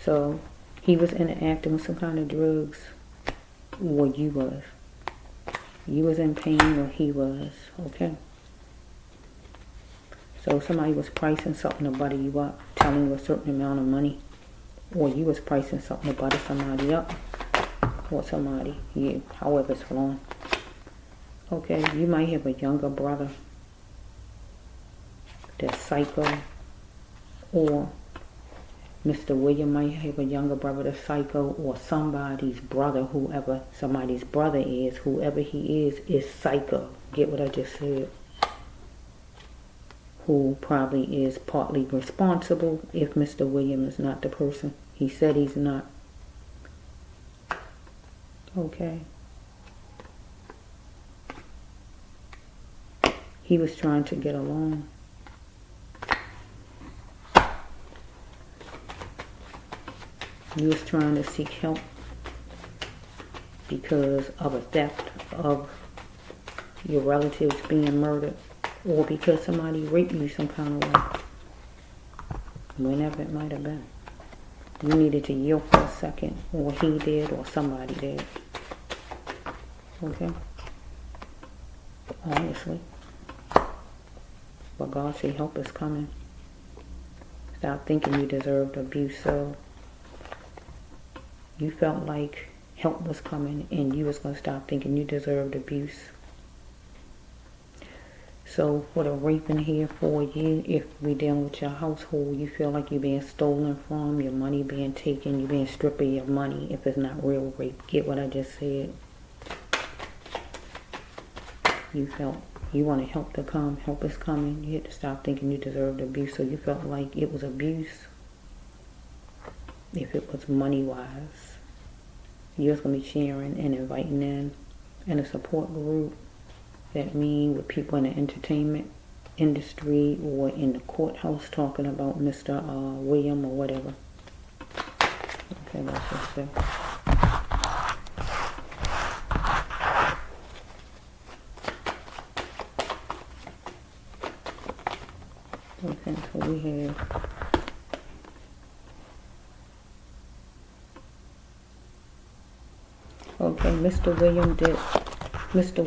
So he was interacting with some kind of drugs, or you was. You was in pain, or he was, okay? So somebody was pricing something to butter you up, telling you a certain amount of money, or you was pricing something to butter somebody up, or somebody, you, however it's flowing. Okay, you might have a younger brother that's psycho, or Mr. William might have a younger brother that's psycho, or somebody's brother, whoever somebody's brother is, whoever he is psycho. Get what I just said? Who probably is partly responsible if Mr. William is not the person he said he's not. Okay. He was trying to get along. He was trying to seek help because of a theft of your relatives being murdered, or because somebody raped you some kind of way. Whenever it might have been. You needed to yield for a second, or he did, or somebody did. Okay? Honestly. But God said help is coming. Stop thinking you deserved abuse, so you felt like help was coming, and you was going to stop thinking you deserved abuse. So for the raping here for you, if we dealing with your household, you feel like you're being stolen from, your money being taken, you're being stripped of your money if it's not real rape. Get what I just said? You felt you wanted help to come, help is coming. You had to stop thinking you deserved abuse, so you felt like it was abuse. if it was money-wise. You're going to be sharing and inviting in a support group. That means with people in the entertainment industry or in the courthouse talking about Mr. William or whatever. Okay, let's just see. Okay, so we have Mr.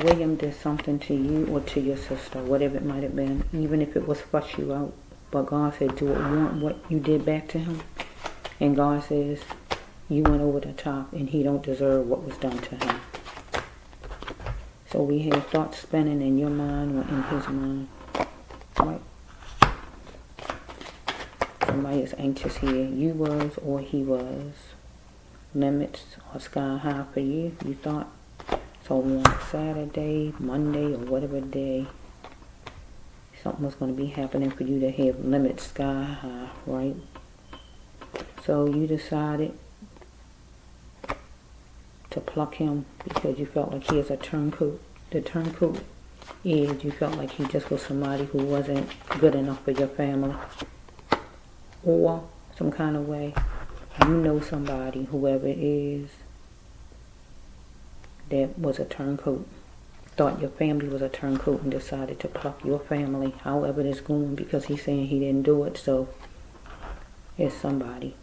William did something to you or to your sister, whatever it might have been, even if it was fuss you out. But God said, do it want what you did back to him? And God says, you went over the top and he don't deserve what was done to him. So we have thoughts spinning in your mind or in his mind. Right? Somebody is anxious here. You was or he was. Limits are sky high for you, you thought. So on Saturday, Monday, or whatever day, something was going to be happening for you to have limits sky high, right? So you decided to pluck him because you felt like he is a turncoat. The turncoat is you felt like he just was somebody who wasn't good enough for your family. Or some kind of way, you know somebody, whoever it is, that was a turncoat, thought your family was a turncoat and decided to pluck your family, however it's going, because he's saying he didn't do it, so it's somebody,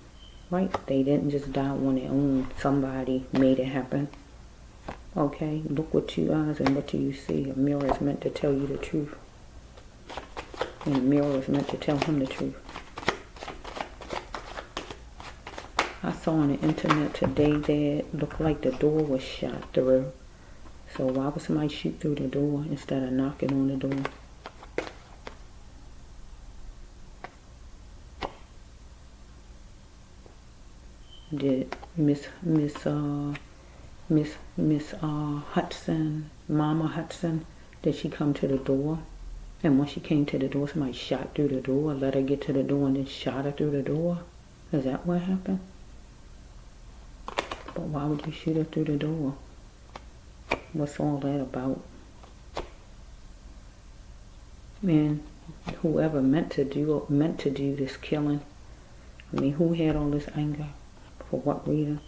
right? They didn't just die on their own. Somebody made it happen. Okay, look with your eyes and what do you see? A mirror is meant to tell you the truth. And a mirror is meant to tell him the truth. I saw on the internet today that it looked like the door was shot through. So why would somebody shoot through the door instead of knocking on the door? Did Miss Hudson, Mama Hudson, did she come to the door? And when she came to the door, somebody shot through the door, let her get to the door and then shot her through the door? Is that what happened? But why would you shoot her through the door? What's all that about? Man, whoever meant to do this killing, I mean, who had all this anger? For what reason?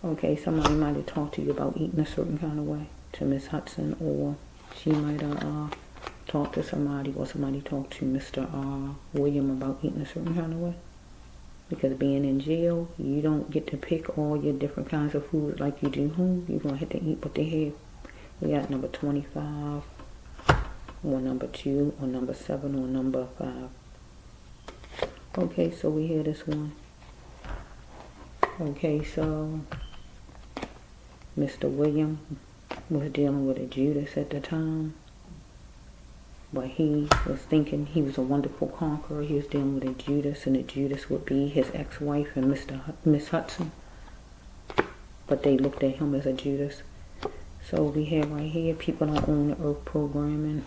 Okay, somebody might have talked to you about eating a certain kind of way, to Miss Hudson, or she might have talked to somebody, or somebody talked to Mr. William about eating a certain kind of way. Because being in jail, you don't get to pick all your different kinds of food like you do home. You're going to have to eat what they have. We got number 25, or number 2, or number 7, or number 5. Okay, so we hear this one. Okay, so Mr. William was dealing with a Judas at the time. But he was thinking he was a wonderful conqueror. He was dealing with a Judas, and the Judas would be his ex-wife and Miss Hudson. But they looked at him as a Judas. So we have right here, people don't own the earth programming,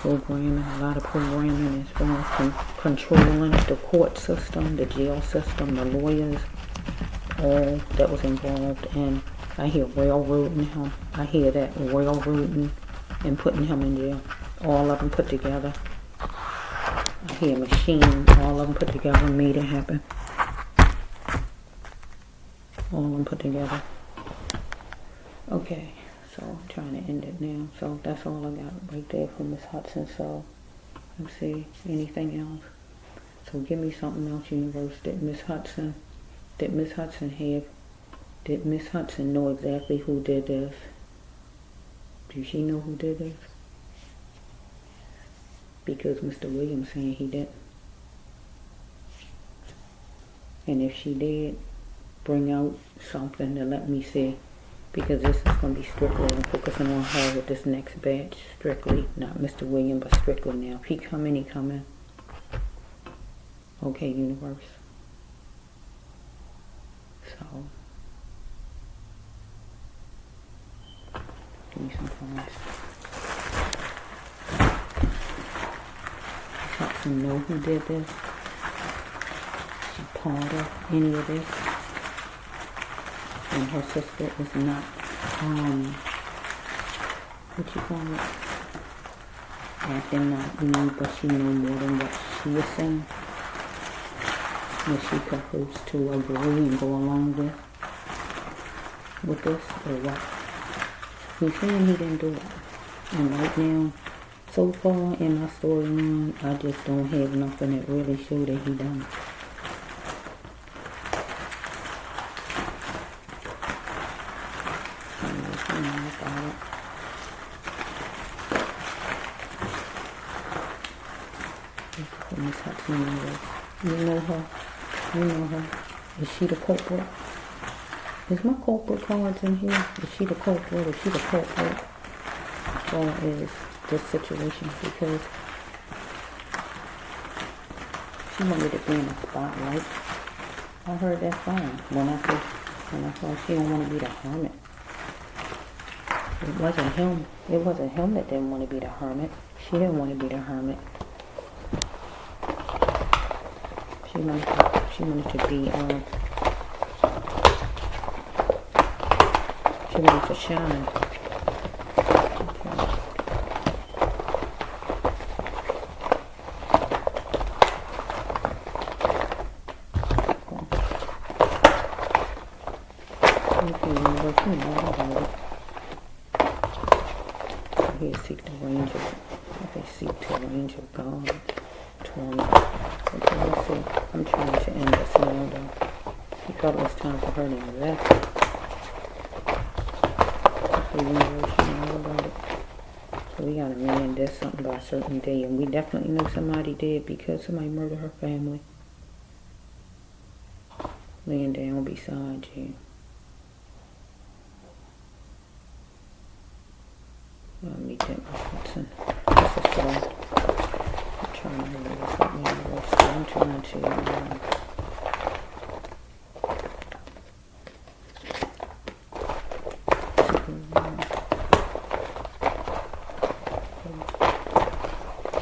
a lot of programming as far as controlling the court system, the jail system, the lawyers, all that was involved. And I hear railroading him. I hear that railroading and putting him in jail. All of them put together. I hear machine. All of them put together made it happen. All of them put together. Okay, so I'm trying to end it now. So that's all I got right there from Miss Hudson. So let's see, anything else? So give me something else, universe. Did Miss Hudson know exactly who did this? Do she know who did this? Because Mr. Williams saying he didn't. And if she did, bring out something to let me see. Because this is going to be strictly, I'm focusing on her with this next batch. Strictly, not Mr. William, but strictly now. If he come in, he come in. Okay, universe. So, give me some comments. Hudson know who did this. She part of any of this. And her sister is not, what you call it, acting like me, but she know more than what she is saying. And she prefers to agree and go along with this, or what? He's saying he didn't do it. And right now, so far in my storyline, I just don't have nothing that really show that he done. Miss Hudson, you know her. You know her. Is she the culprit? Is my culprit cards in here? Is she the culprit? Is she the culprit? As far as this situation, because she wanted to be in the spotlight. I heard that song when I thought she don't want to be the hermit. It wasn't him. It wasn't him that didn't want to be the hermit. She didn't want to be the hermit. She wanted to be, she wanted to shine. Here, seek the range of, okay, seek the range of God. 20. Okay, let's see. I'm trying to end this now, though. He thought it was time for her to invest. Okay, we know all about it. So we got a man did something by a certain day, and we definitely know somebody did because somebody murdered her family. Laying down beside you. Let me get Miss Hudson. This is what I'm trying to release. Let me reverse. I'm trying to she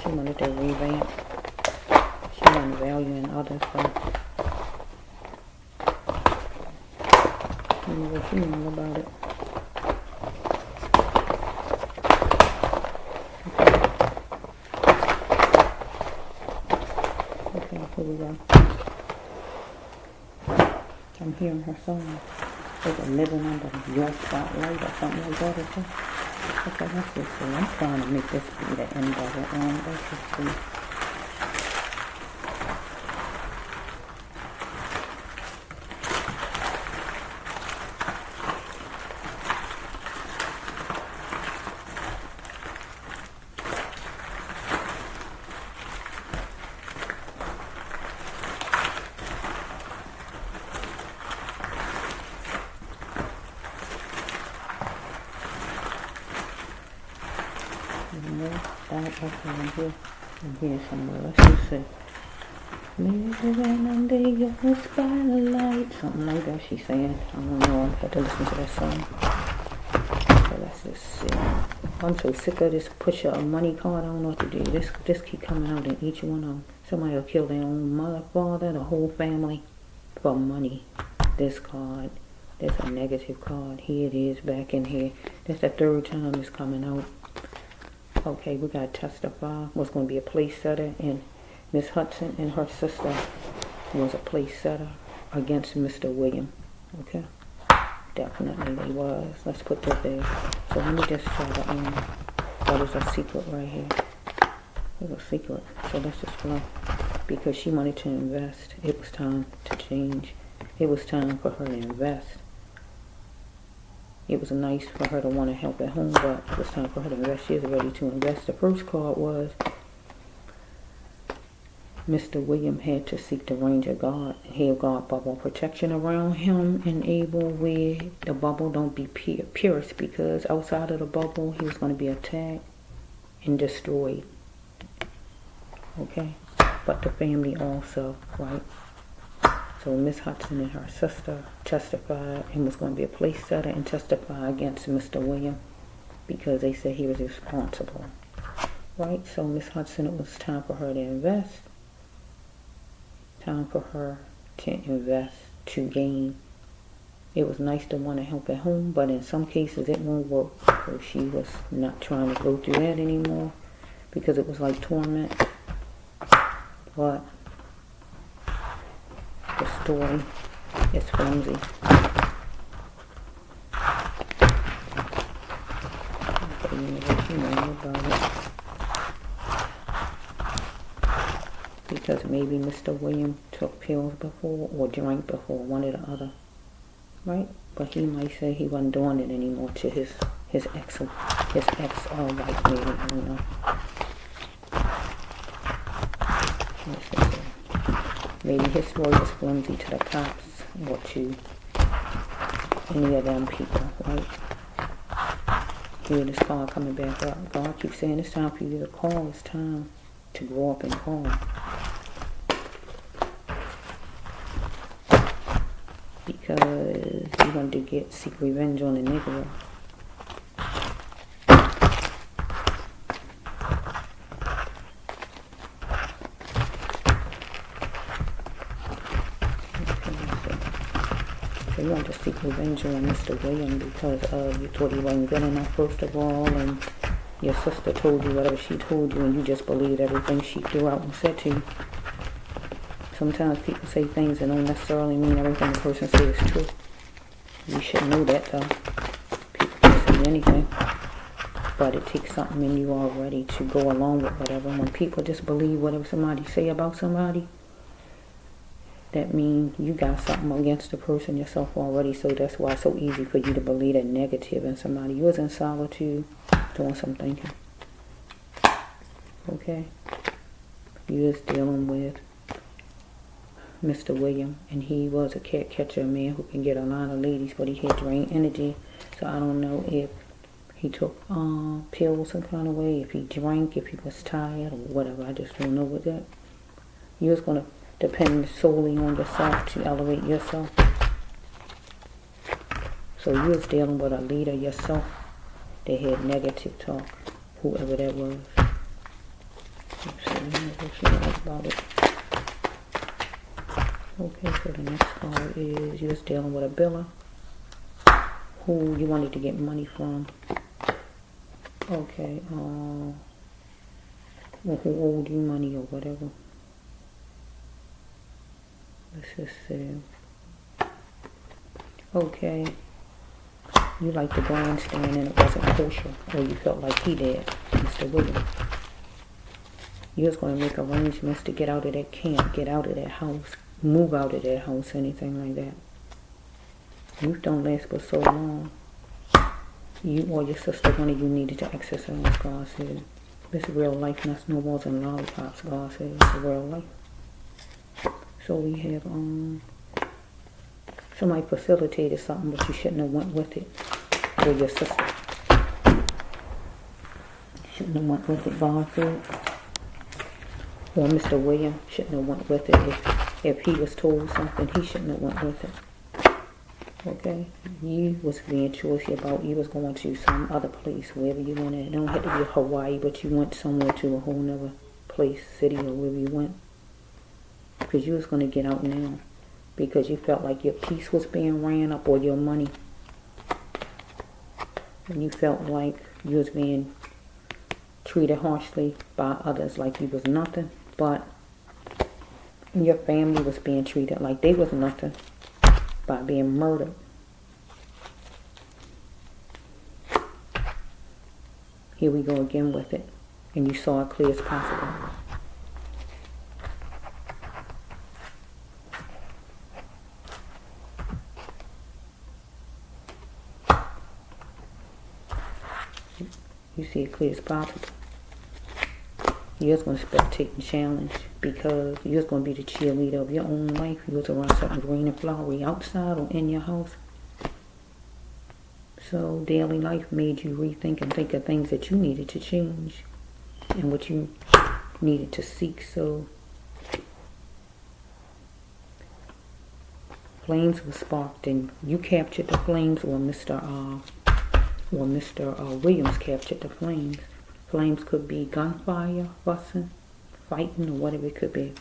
wanted to revamp. She wanted value in others, so you know what you know about it. Here we go. I'm hearing her song. Is it living under your spotlight or something like that? Okay, let's just see. I'm trying to make this be the end of it. Let's just see. And here's somewhere. Let's just say, living under your spotlight. Something like that she's saying. I don't know. I had to listen to that song. So let's just see. I'm so sick of this pusher of money card. I don't know what to do. This keep coming out in each one of them. Somebody will kill their own mother, father, the whole family for money. This card. There's a negative card. Here it is back in here. That's the third time it's coming out. Okay, we got to testify. Was going to be a place setter, and Miss Hudson and her sister was a place setter against Mr. William. Okay, definitely they was. Let's put that there. So let me just try to that is a secret right here. There's a secret. So let's just flow. Because she wanted to invest. It was time to change. It was time for her to invest. It was nice for her to want to help at home, but it was time for her to invest. She is ready to invest. The first card was Mr. William had to seek the range of God. Have God bubble protection around him and able where the bubble don't be pierced, because outside of the bubble he was going to be attacked and destroyed. Okay? But the family also, right? So Miss Hudson and her sister testified and was going to be a place setter and testify against Mr. William because they said he was responsible. Right? So Miss Hudson, it was time for her to invest. Time for her to invest, to gain. It was nice to want to help at home, but in some cases it won't work. So she was not trying to go through that anymore because it was like torment. But the story is flimsy. You know about it. Because maybe Mr. William took pills before or drank before, one or the other. Right? But he might say he wasn't doing it anymore to his ex-wife maybe, I don't know. Maybe his story was flimsy to the cops or to any of them people, right? Hear this call coming back up. God keeps saying it's time for you to call. It's time to grow up and call. Because he wanted to seek revenge on the Negro. So you want to seek revenge on Mr. William because you thought he wasn't good enough first of all, and your sister told you whatever she told you and you just believed everything she threw out and said to you. Sometimes people say things that don't necessarily mean everything the person says is true. You should know that though. People can say anything. But it takes something in you already to go along with whatever. When people just believe whatever somebody say about somebody, that means you got something against the person yourself already. So that's why it's so easy for you to believe that negative in somebody. You was in solitude doing some thinking. Okay? You was dealing with Mr. William, and he was a cat catcher, a man who can get a lot of ladies, but he had drained energy. So I don't know if he took pills some kind of way, if he drank, if he was tired or whatever. I just don't know what that. You was going to depend solely on yourself to elevate yourself. So you was dealing with a leader yourself that had negative talk, whoever that was. Let's see what you like about it. Okay, so the next card is you was dealing with a biller who you wanted to get money from. Okay, well, who owed you money or whatever. Let's just see. Okay, you like the grandstand and it wasn't kosher, or you felt like he did, Mr. William. You was going to make arrangements to get out of that camp, get out of that house, move out of that house, anything like that. Youth don't last but so long. You or your sister, one of you needed to exercise, God said. This real life, not snowballs and lollipops, God said. It's real life. So we have somebody facilitated something, but you shouldn't have went with it. Or your sister. Shouldn't have went with it, God said. Or Mr. William shouldn't have went with it. If he was told something, he shouldn't have went with it. Okay? You was being choosy about you was going to some other place, wherever you wanted. It don't have to be Hawaii, but you went somewhere to a whole nother place, city, or wherever you went. Because you was going to get out now. Because you felt like your peace was being ran up, or your money. And you felt like you was being treated harshly by others, like you was nothing. But your family was being treated like they was nothing by being murdered. Here we go again with it. And you saw it clear as possible. You see it clear as possible. You was going to spectate and challenge because you was going to be the cheerleader of your own life. You was around something green and flowery outside or in your house. So daily life made you rethink and think of things that you needed to change and what you needed to seek. So flames were sparked and you captured the flames, or Mr. Williams captured the flames. Flames could be gunfire, fussing, fighting, or whatever it could be.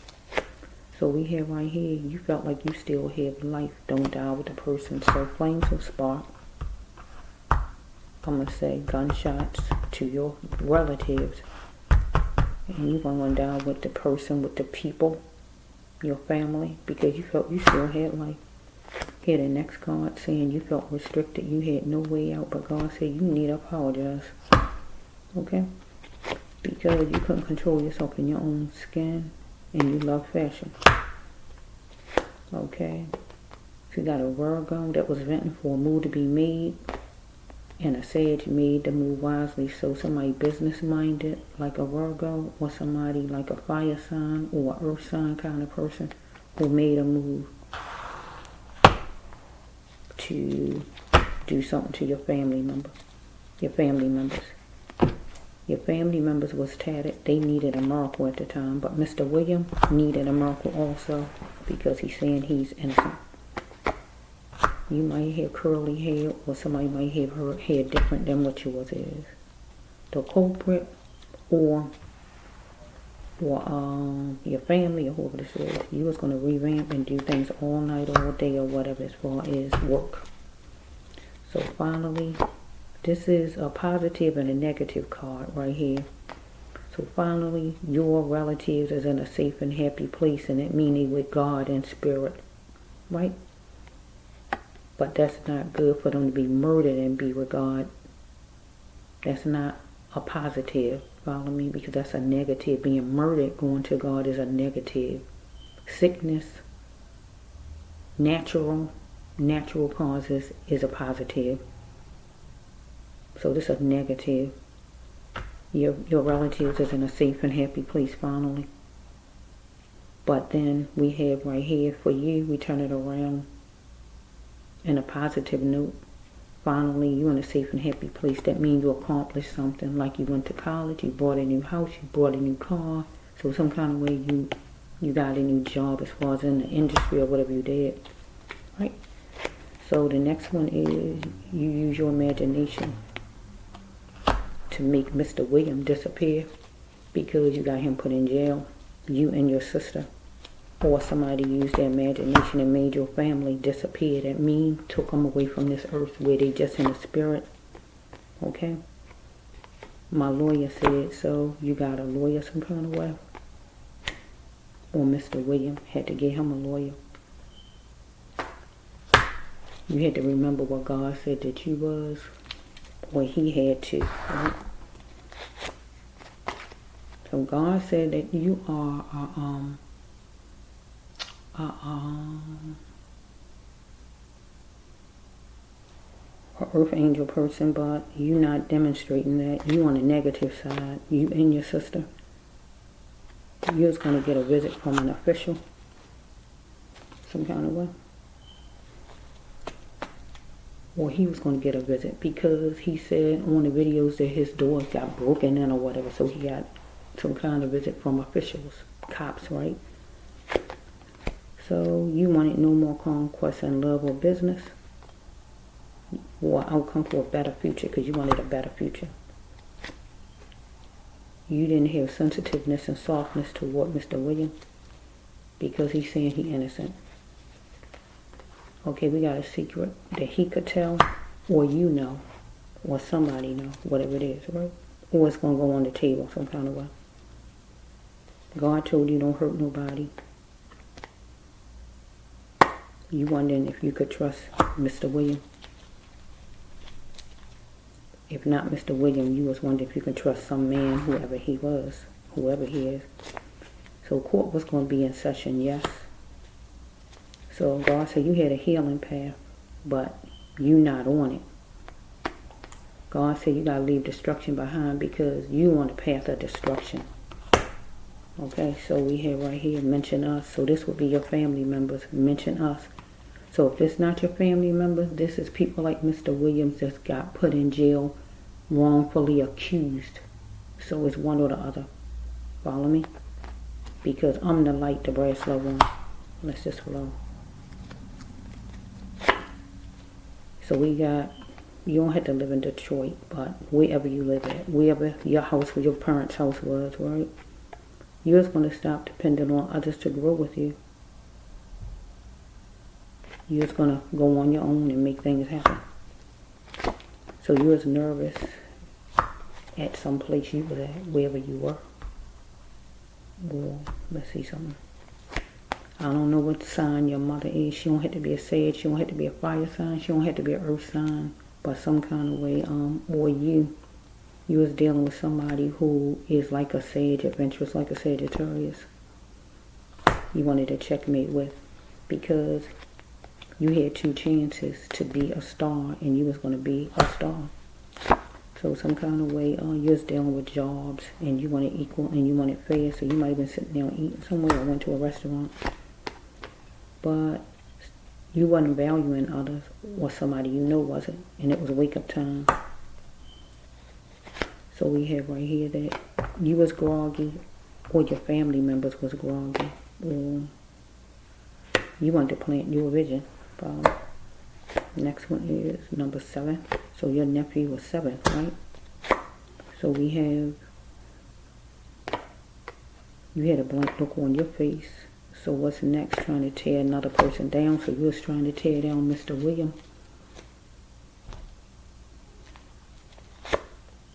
So we have right here, you felt like you still have life. Don't die with the person. So flames will spark. I'm going to say gunshots to your relatives. And you're going to die with the person, with the people, your family, because you felt you still had life. Here the next card saying you felt restricted. You had no way out, but God said you need to apologize. Okay? Because you couldn't control yourself in your own skin and you love fashion. Okay? So you got a Virgo that was venting for a move to be made. And a Sage made the move wisely. So somebody business-minded, like a Virgo, or somebody like a fire sign or earth sign kind of person who made a move to do something to your family member. Your family members. Your family members was tattered. They needed a miracle at the time. But Mr. William needed a miracle also because he's saying he's innocent. You might have curly hair, or somebody might have her hair different than what yours is. The culprit, or your family, or whoever this is, you was going to revamp and do things all night, all day, or whatever as far as work. So finally, this is a positive and a negative card right here. So finally, your relatives is in a safe and happy place, and it means with God and spirit, right? But that's not good for them to be murdered and be with God. That's not a positive, follow me, because that's a negative. Being murdered, going to God is a negative. Sickness, natural causes is a positive. So this is a negative. Your relatives is in a safe and happy place finally. But then we have right here for you, we turn it around. In a positive note, finally you're in a safe and happy place. That means you accomplished something, like you went to college, you bought a new house, you bought a new car. So some kind of way you got a new job as far as in the industry or whatever you did, right? So the next one is you use your imagination to make Mr. William disappear because you got him put in jail, you and your sister. Or somebody used their imagination and made your family disappear. That means took them away from this earth where they just in the spirit. Okay? My lawyer said so. You got a lawyer some kind of way? Or Mr. William had to get him a lawyer. You had to remember what God said that you was. Or he had to. Right? So God said that you are an earth angel person, but you're not demonstrating that. You on the negative side. You and your sister. You was going to get a visit from an official. Some kind of way. Or he was going to get a visit because he said on the videos that his door got broken in or whatever. So he got some kind of visit from officials. Cops, right? So you wanted no more conquest in love or business, or outcome for a better future, because you wanted a better future. You didn't have sensitiveness and softness toward Mr. William because he's saying he's innocent. Okay, we got a secret that he could tell, or you know, or somebody know, whatever it is, right? Or it's going to go on the table some kind of way. God told you don't hurt nobody. You wondering if you could trust Mr. William. If not Mr. William, you was wondering if you could trust some man, whoever he was, whoever he is. So court was going to be in session, yes. So God said you had a healing path, but you not on it. God said you got to leave destruction behind because you on the path of destruction. Okay, so we have right here, mention us. So this would be your family members, mention us. So if it's not your family members, this is people like Mr. Williams that got put in jail, wrongfully accused. So it's one or the other. Follow me? Because I'm the light, the brass love on. Let's just flow. So we got, you don't have to live in Detroit, but wherever you live at, wherever your house, where your parents' house was, right? You're just going to stop depending on others to grow with you. You was going to go on your own and make things happen. So you was nervous at some place you was at, wherever you were. Well, let's see something. I don't know what sign your mother is. She don't have to be a Sag. She don't have to be a fire sign. She don't have to be an earth sign. But some kind of way, or you was dealing with somebody who is like a Sag, adventurous, like a Sagittarius. You wanted to checkmate with, because you had 2 chances to be a star, and you was going to be a star. So some kind of way, you was dealing with jobs, and you wanted equal, and you wanted fair. So you might have been sitting there eating somewhere, or went to a restaurant. But you wasn't valuing others, or somebody you know wasn't, and it was wake-up time. So we have right here that you was groggy, or your family members was groggy, or you wanted to plant your vision. Next one is number 7. So your nephew was 7, right? So we have, you had a blank look on your face. So what's next? Trying to tear another person down. So you was trying to tear down Mr. William.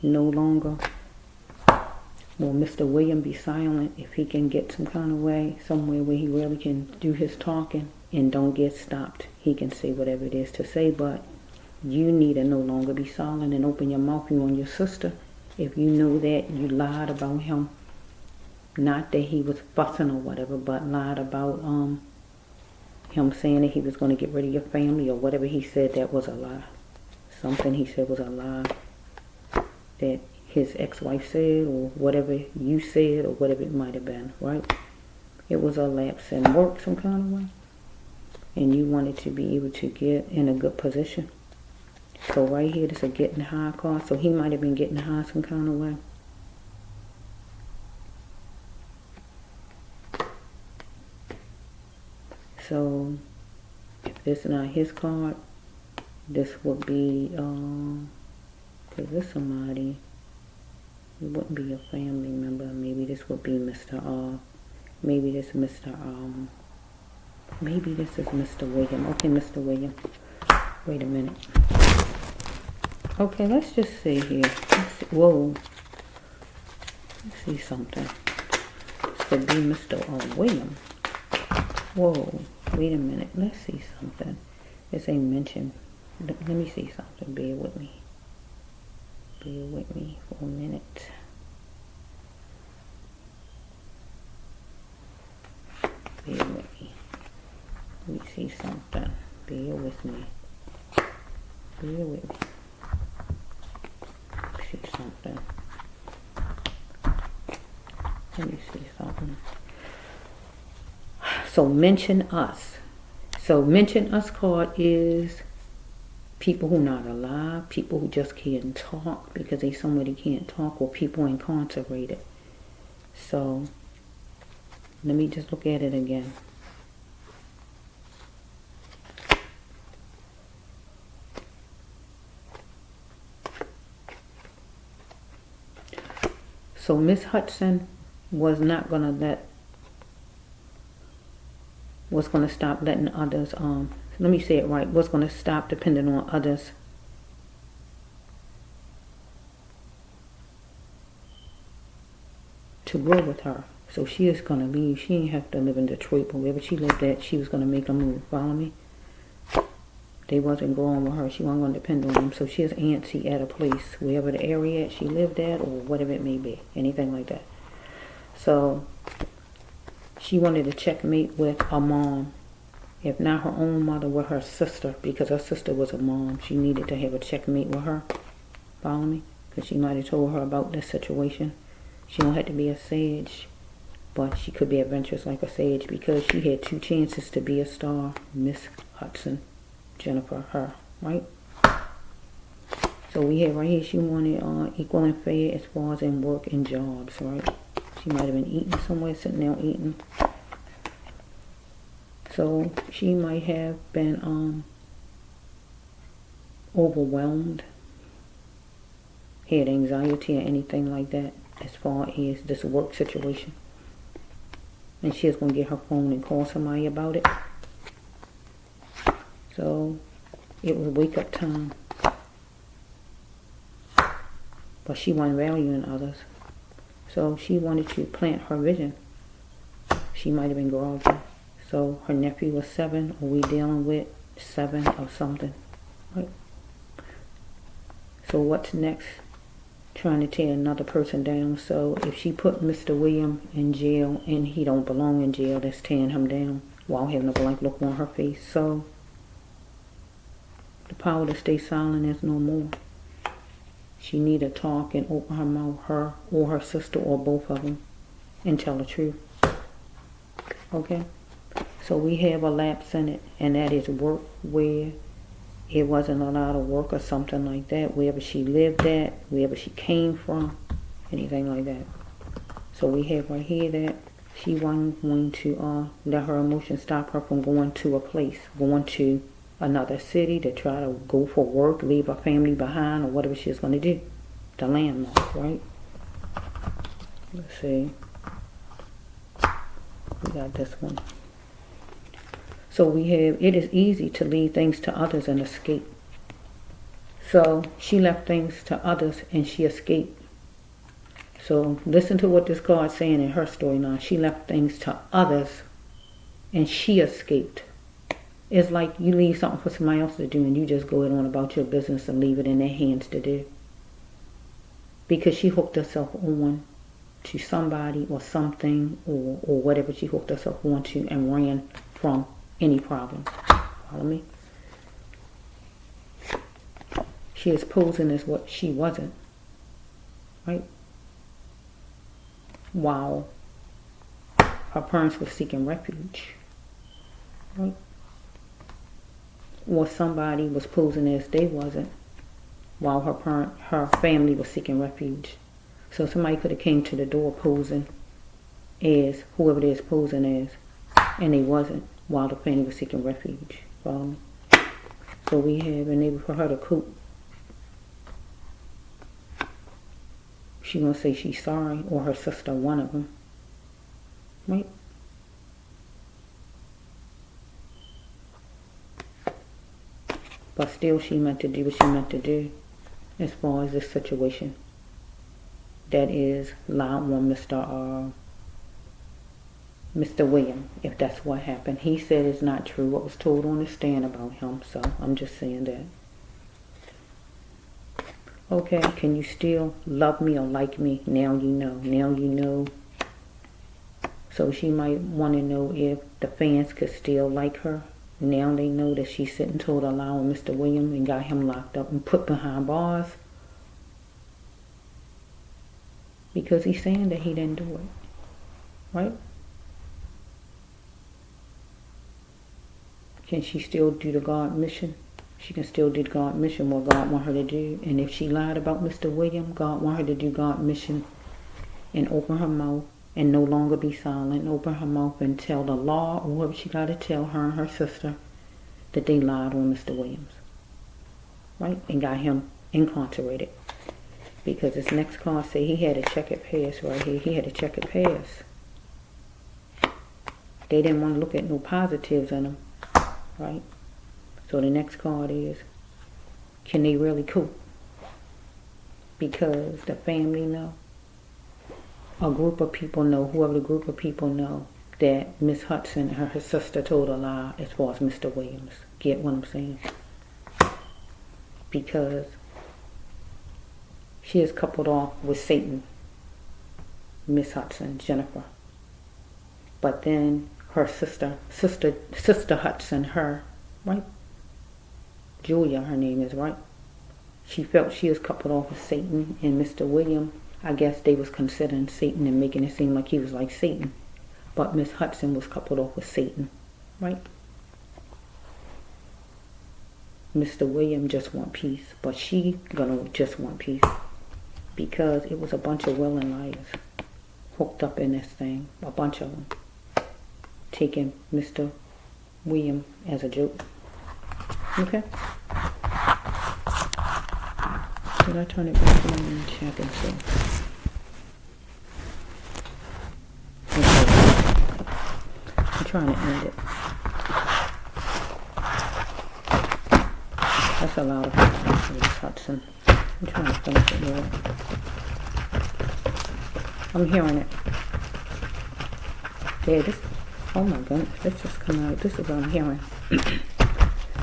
No longer will Mr. William be silent if he can get some kind of way, somewhere where he really can do his talking and don't get stopped. He can say whatever it is to say, but you need to no longer be silent and open your mouth. You on your sister. If you know that you lied about him, not that he was fussing or whatever, but lied about him saying that he was going to get rid of your family, or whatever he said, that was a lie. Something he said was a lie that his ex-wife said, or whatever you said, or whatever it might have been, right? It was a lapse in work some kind of way, and you wanted to be able to get in a good position. So right here, this is a getting high card, so he might have been getting high some kind of way. So if this is not his card, this would be, because this somebody, it wouldn't be a family member. Maybe this would be Mr. Maybe this is Mr. Maybe this is Mr. William. Okay, Mr. William. Wait a minute. Okay, let's just see here. Let's see. Whoa. Let's see something. This could be Mr. William. Whoa. Wait a minute. Let's see something. This ain't mentioned. Let me see something. Bear with me. Bear with me for a minute. Bear with me. Let me see something. Bear with me. Bear with me. See something. Let me see something. So mention us. So mention us card is people who not alive, people who just can't talk because they somewhere they can't talk, or people incarcerated. So let me just look at it again. So Miss Hudson was not gonna was gonna stop letting others let me say it right, was gonna stop depending on others to grow with her. So she is gonna leave. She didn't have to live in Detroit, but wherever she lived at, she was gonna make a move. Follow me? They wasn't growing with her. She wasn't gonna depend on them. So she is antsy at a place, wherever the area she lived at, or whatever it may be, anything like that. So she wanted to checkmate with her mom, if not her own mother, with her sister, because her sister was a mom. She needed to have a checkmate with her. Follow me? Because she might have told her about this situation. She don't have to be a Sage, but she could be adventurous like a Sage, because she had 2 chances to be a star. Miss Hudson, Jennifer, her, right? So we have right here, she wanted equal and fair as far as in work and jobs, right? She might have been eating somewhere, sitting there eating. So she might have been overwhelmed, had anxiety or anything like that as far as this work situation. And she was going to get her phone and call somebody about it. So it was wake up time. But she wasn't valuing others. So she wanted to plant her vision. She might have been groggy. So her nephew was 7, or we dealing with 7 or something. Right? So what's next? Trying to tear another person down. So if she put Mr. William in jail and he don't belong in jail, that's tearing him down while having a blank look on her face. So the power to stay silent is no more. She need to talk and open her mouth, her or her sister or both of them, and tell the truth. Okay? So we have a lapse in it, and that is work where it wasn't a lot of work or something like that, wherever she lived at, wherever she came from, anything like that. So we have right here that she wasn't going to let her emotions stop her from going to a place, going to another city to try to go for work, leave her family behind, or whatever she's going to do. The landmark, right? Let's see. We got this one. So we have, it is easy to leave things to others and escape. So she left things to others and she escaped. So listen to what this card's saying in her storyline. She left things to others and she escaped. It's like you leave something for somebody else to do and you just go on about your business and leave it in their hands to do. Because she hooked herself on to somebody or something or whatever she hooked herself on to and ran from any problem. Follow me? She is posing as what she wasn't. Right? While her parents were seeking refuge. Right? Or somebody was posing as they wasn't while her family was seeking refuge. So somebody could have came to the door posing as whoever it is posing as, and they wasn't while the family was seeking refuge. Follow me? So we have been able for her to cope. She gonna say she's sorry, or her sister, one of them. Right? But still she meant to do what she meant to do as far as this situation. That is lie on Mr. William, if that's what happened. He said it's not true what was told on the stand about him, so I'm just saying that. Okay, can you still love me or like me? Now you know. Now you know. So she might want to know if the fans could still like her. Now they know that she's sitting told a lie on Mr. William and got him locked up and put behind bars. Because he's saying that he didn't do it. Right? Can she still do the God mission? She can still do the God mission, what God want her to do. And if she lied about Mr. William, God want her to do God mission and open her mouth and no longer be silent. Open her mouth and tell the law or whoever she got to tell her and her sister that they lied on Mr. Williams. Right? And got him incarcerated. Because this next card say he had a checkered past right here. He had a checkered past. They didn't want to look at no positives in him. Right? So the next card is, can they really cope? Because the family know, a group of people know, whoever the group of people know, that Miss Hudson and her sister told a lie as far as Mr. Williams. Get what I'm saying? Because she is coupled off with Satan, Miss Hudson, Jennifer. But then her sister Hudson, her, right? Julia, her name is, right? She felt she was coupled off with Satan and Mr. William. I guess they was considering Satan and making it seem like he was like Satan. But Miss Hudson was coupled off with Satan, right? Mr. William just want peace, but she gonna just want peace because it was a bunch of willing liars hooked up in this thing, a bunch of them, taking Mr. William as a joke. Okay. Did I turn it back on and check and see? Okay. I'm trying to end it. That's a lot of Miss Hudson. I'm trying to finish it, Lord. I'm hearing it. Yeah, this, oh my goodness, this just come out. This is what I'm hearing.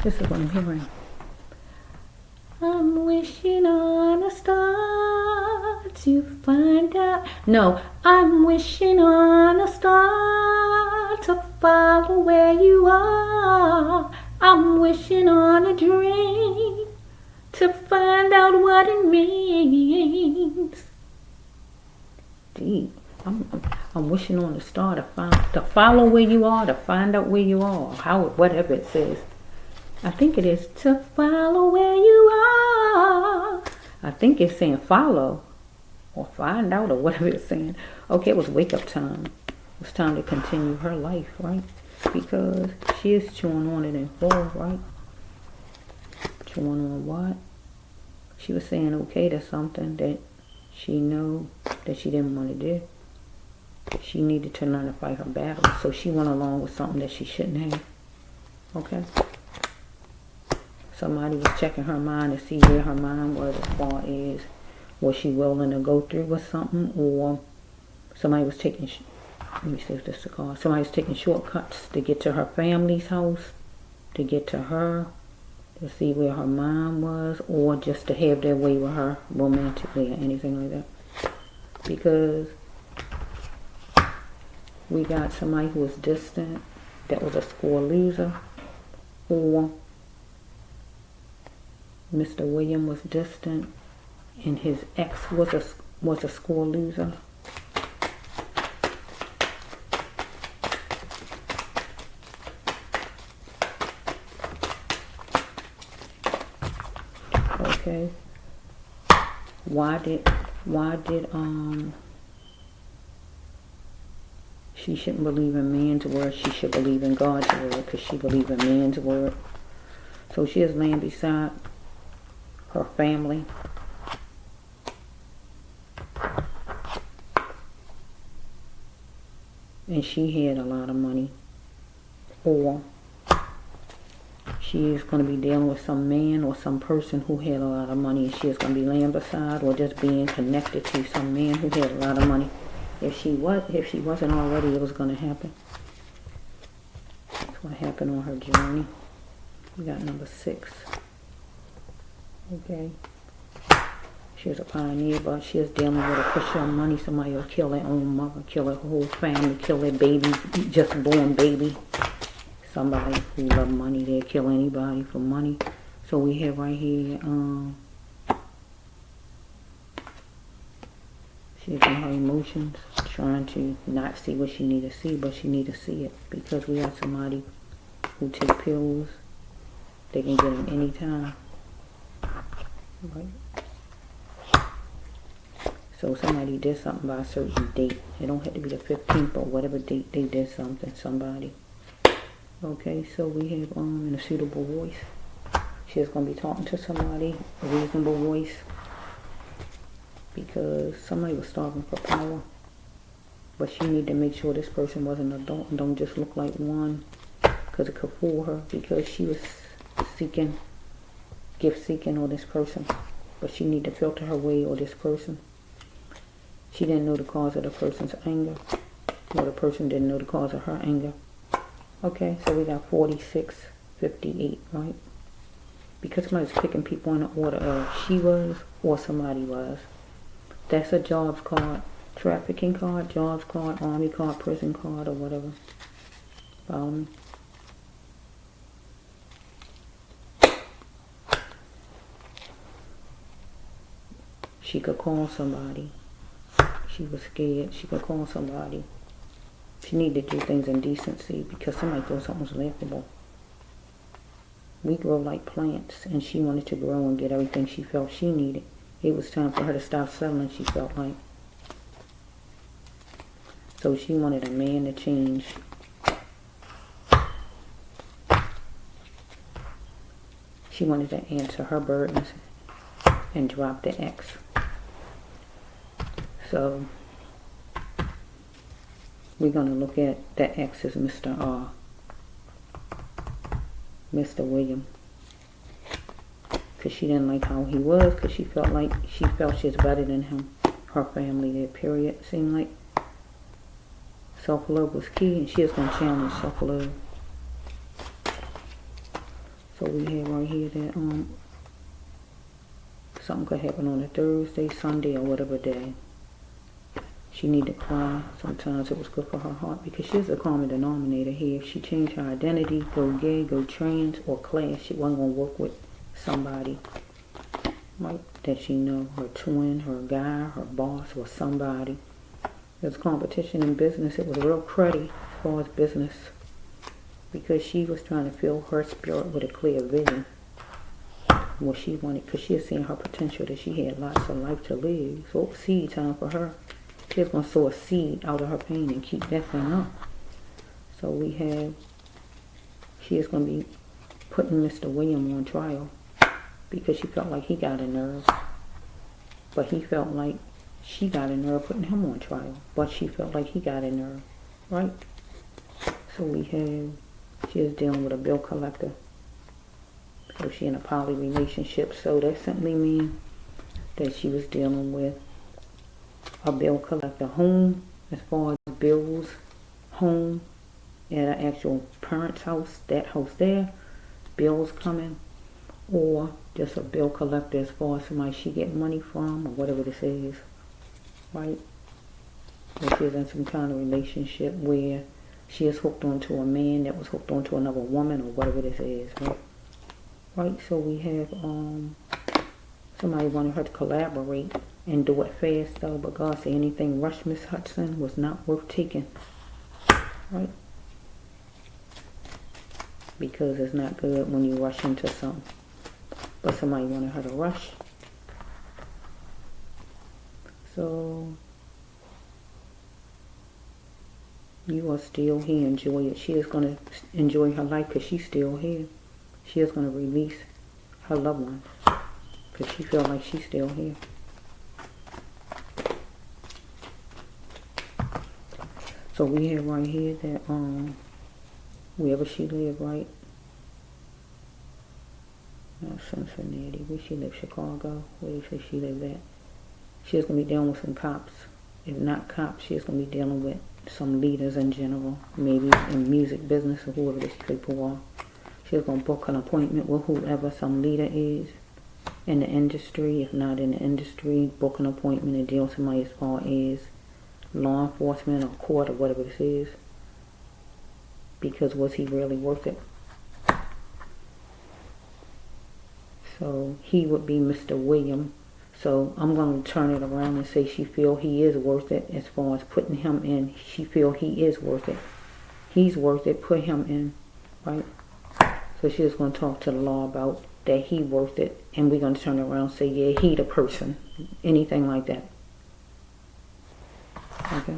This is what I'm hearing. I'm wishing on a star to find out. No, I'm wishing on a star to follow where you are. I'm wishing on a dream to find out what it means. Deep. I'm wishing on a star to follow where you are, to find out where you are, whatever it says. I think it is to follow where you are. I think it's saying follow or find out or whatever it's saying. Okay, it was wake up time. It was time to continue her life, right? Because she is chewing on it in full, right? Chewing on what? She was saying okay to something that she knew that she didn't want to do. She needed to learn to fight her battles. So she went along with something that she shouldn't have. Okay? Somebody was checking her mind to see where her mind was as far as was she willing to go through with something, or somebody was taking, let me see if this is the card. Somebody was taking shortcuts to get to her family's house, to get to her, to see where her mind was, or just to have their way with her romantically or anything like that. Because we got somebody who was distant, that was a score loser, or Mr. William was distant and his ex was a score loser. Okay. Why did she shouldn't believe in man's word, she should believe in God's word, because she believed in man's word. So she is laying beside her family. And she had a lot of money. Or she is going to be dealing with some man or some person who had a lot of money, and she is going to be laying beside or just being connected to some man who had a lot of money. If she wasn't already, it was going to happen. That's what happened on her journey. We got number 6. Okay. She was a pioneer, but she is dealing with a push on money. Somebody will kill their own mother, kill their whole family, kill their baby, just born baby. Somebody who love money, they'll kill anybody for money. So we have right here, she's in her emotions, trying to not see what she need to see, but she need to see it. Because we have somebody who take pills, they can get them anytime. Right? So somebody did something by a certain date. It don't have to be the 15th, but whatever date they did something, somebody. Okay, so we have in a suitable voice. She's going to be talking to somebody, a reasonable voice. Because somebody was starving for power. But she need to make sure this person wasn't an adult and don't just look like one. Because it could fool her. Because she was seeking, gift seeking on this person. But she need to filter her way on this person. She didn't know the cause of the person's anger. Or the person didn't know the cause of her anger. Okay, so we got 46, 58, right? Because somebody's picking people in the order of she was or somebody was. That's a jobs card, trafficking card, jobs card, army card, prison card, or whatever. Follow me? She could call somebody. She was scared. She could call somebody. She needed to do things in decency because somebody thought something was laughable. We grow like plants, and she wanted to grow and get everything she felt she needed. It was time for her to stop settling, she felt like. So she wanted a man to change. She wanted to answer her burdens and drop the ex. So we're going to look at the ex as Mr. William. because she didn't like how he was, because she felt she was better than him. Her family there, period. Seemed like self-love was key, and she was going to challenge self-love. So we have right here that something could happen on a Thursday, Sunday, or whatever day. She need to cry. Sometimes it was good for her heart, because she's a common denominator here. If she changed her identity, go gay, go trans, or class, she wasn't going to work with somebody, right, that she know, her twin, her guy, her boss, or somebody. There's competition in business. It was real cruddy as far as business, because she was trying to fill her spirit with a clear vision. What she wanted, because she had seen her potential, that she had lots of life to live. So it was seed time for her. She was going to sow a seed out of her pain and keep that thing up. So we have, she is going to be putting Mr. William on trial, because she felt like he got a nerve. But he felt like she got a nerve putting him on trial. But she felt like he got a nerve, right? So we have, she is dealing with a bill collector. So she in a poly relationship. So that simply means that she was dealing with a bill collector. Home, as far as bills, home, at an actual parent's house, that house there, bills coming, or just a bill collector as far as somebody she get money from, or whatever this is, right? Or she's in some kind of relationship where she is hooked onto a man that was hooked onto another woman, or whatever this is, right? Right, so we have somebody wanted her to collaborate and do it fast though, but God said anything rushed Miss Hudson was not worth taking, right? Because it's not good when you rush into something. But somebody wanted her to rush. So you are still here. Enjoy it. She is going to enjoy her life because she's still here. She is going to release her loved ones because she feels like she's still here. So we have right here that wherever she lived, right? Not Cincinnati. Where she live? Chicago. Where do you say she lived at? She's going to be dealing with some cops. If not cops, she's going to be dealing with some leaders in general. Maybe in music business or whoever these people are. She's going to book an appointment with whoever some leader is in the industry. If not in the industry, book an appointment and deal with somebody as far as law enforcement or court or whatever this is. Because was he really worth it? So he would be Mr. William. So I'm going to turn it around and say she feel he is worth it as far as putting him in. She feel he is worth it. He's worth it. Put him in, right? So she's going to talk to the law about that he worth it. And we're going to turn around and say, yeah, he the person. Anything like that. Okay?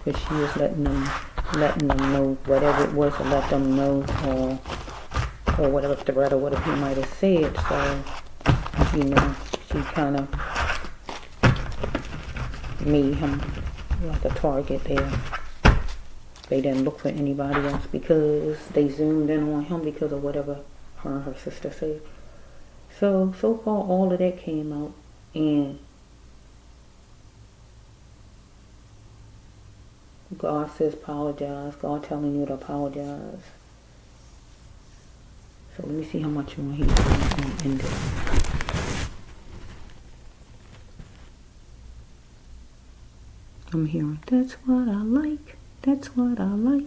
Because she is letting them know whatever it was to let them know or whatever threat or whatever he might have said. So, you know, she kind of made him like a target there. They didn't look for anybody else because they zoomed in on him because of whatever her and her sister said. So far all of that came out, and God says apologize. God telling you to apologize. So let me see how much more he's going to end it. I'm hearing, that's what I like. That's what I like.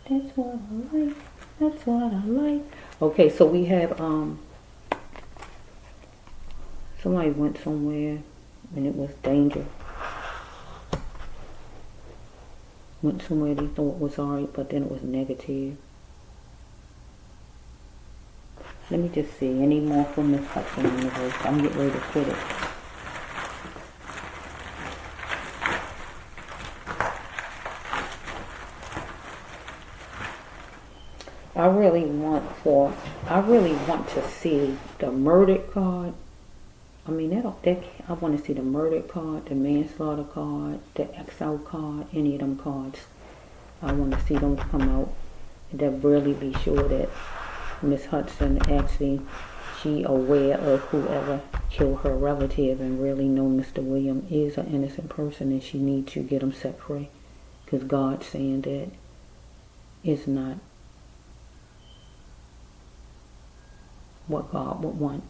That's what I like. That's what I like. Okay, so we have somebody went somewhere and it was danger. Went somewhere they thought was alright, but then it was negative. Let me just see. Any more from Miss Hudson in the verse? I'm getting ready to quit it. I really want to see the murdered card I mean, I want to see the murder card, the manslaughter card, the exile card, any of them cards. I want to see them come out. That really be sure that Miss Hudson actually, she aware of whoever killed her relative and really know Mr. William is an innocent person and she needs to get him set free. Because God's saying that it's not what God would want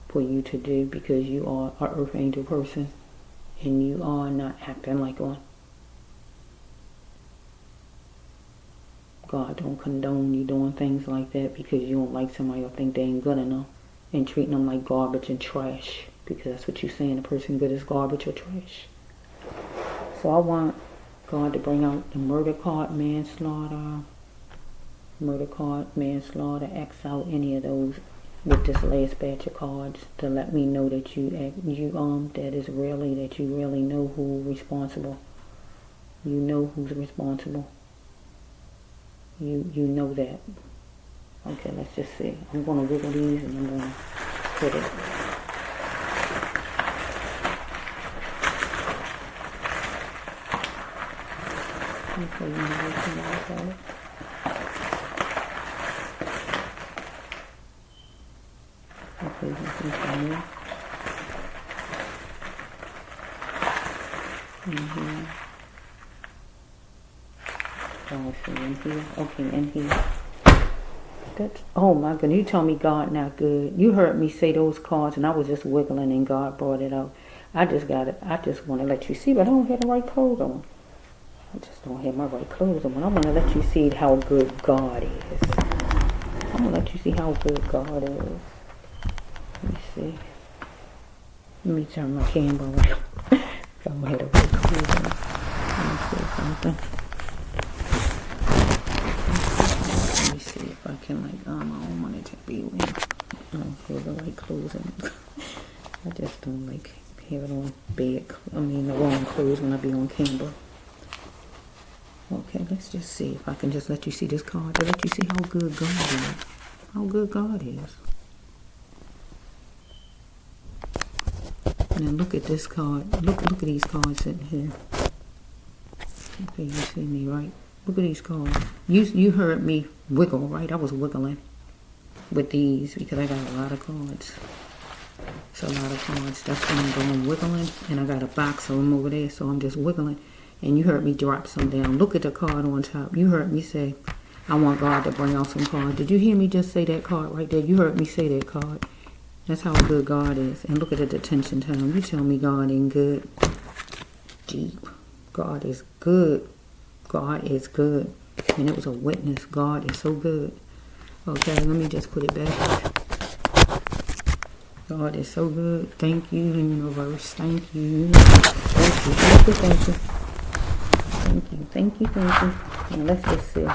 for you to do, because you are an earth angel person and you are not acting like one. God don't condone you doing things like that because you don't like somebody or think they ain't good enough and treating them like garbage and trash, because that's what you're saying, a person good is garbage or trash. So I want God to bring out the murder card, manslaughter, X out any of those with this last batch of cards to let me know that that is really, that you really know who's responsible. You know who's responsible. You know that. Okay, let's just see. I'm going to wiggle these and I'm going to put it. Okay, you know what you know it. Okay, this is fine. Oh, see, in here. Okay, in here. Oh my goodness, you told me God not good. You heard me say those cards and I was just wiggling and God brought it out. I just want to let you see, but I don't have the right clothes on. I just don't have my right clothes on. I want to let you see how good God is. I'm going to let you see how good God is. Let me see. Let me turn my camera around. I don't have the right clothes on. Let me see something. If I can, like, I don't want it to be when I don't feel the right clothes on. I just don't like having on the wrong clothes when I be on camera. Okay, let's just see if I can just let you see this card to let you see how good God is. How good God is. Now look at this card. Look at these cards sitting here. Okay, you see me, right? Look at these cards. You heard me wiggle, right? I was wiggling with these because I got a lot of cards. It's a lot of cards. That's what I'm doing, wiggling. And I got a box of them over there, so I'm just wiggling. And you heard me drop some down. Look at the card on top. You heard me say, I want God to bring out some cards. Did you hear me just say that card right there? You heard me say that card. That's how good God is. And look at the detention time. You tell me God ain't good. Gee, God is good. God is good. And it was a witness. God is so good. Okay, let me just put it back. God is so good. Thank you, universe. Thank you. Thank you. Thank you. Thank you. Thank you. Thank you. Thank you. And let's just see.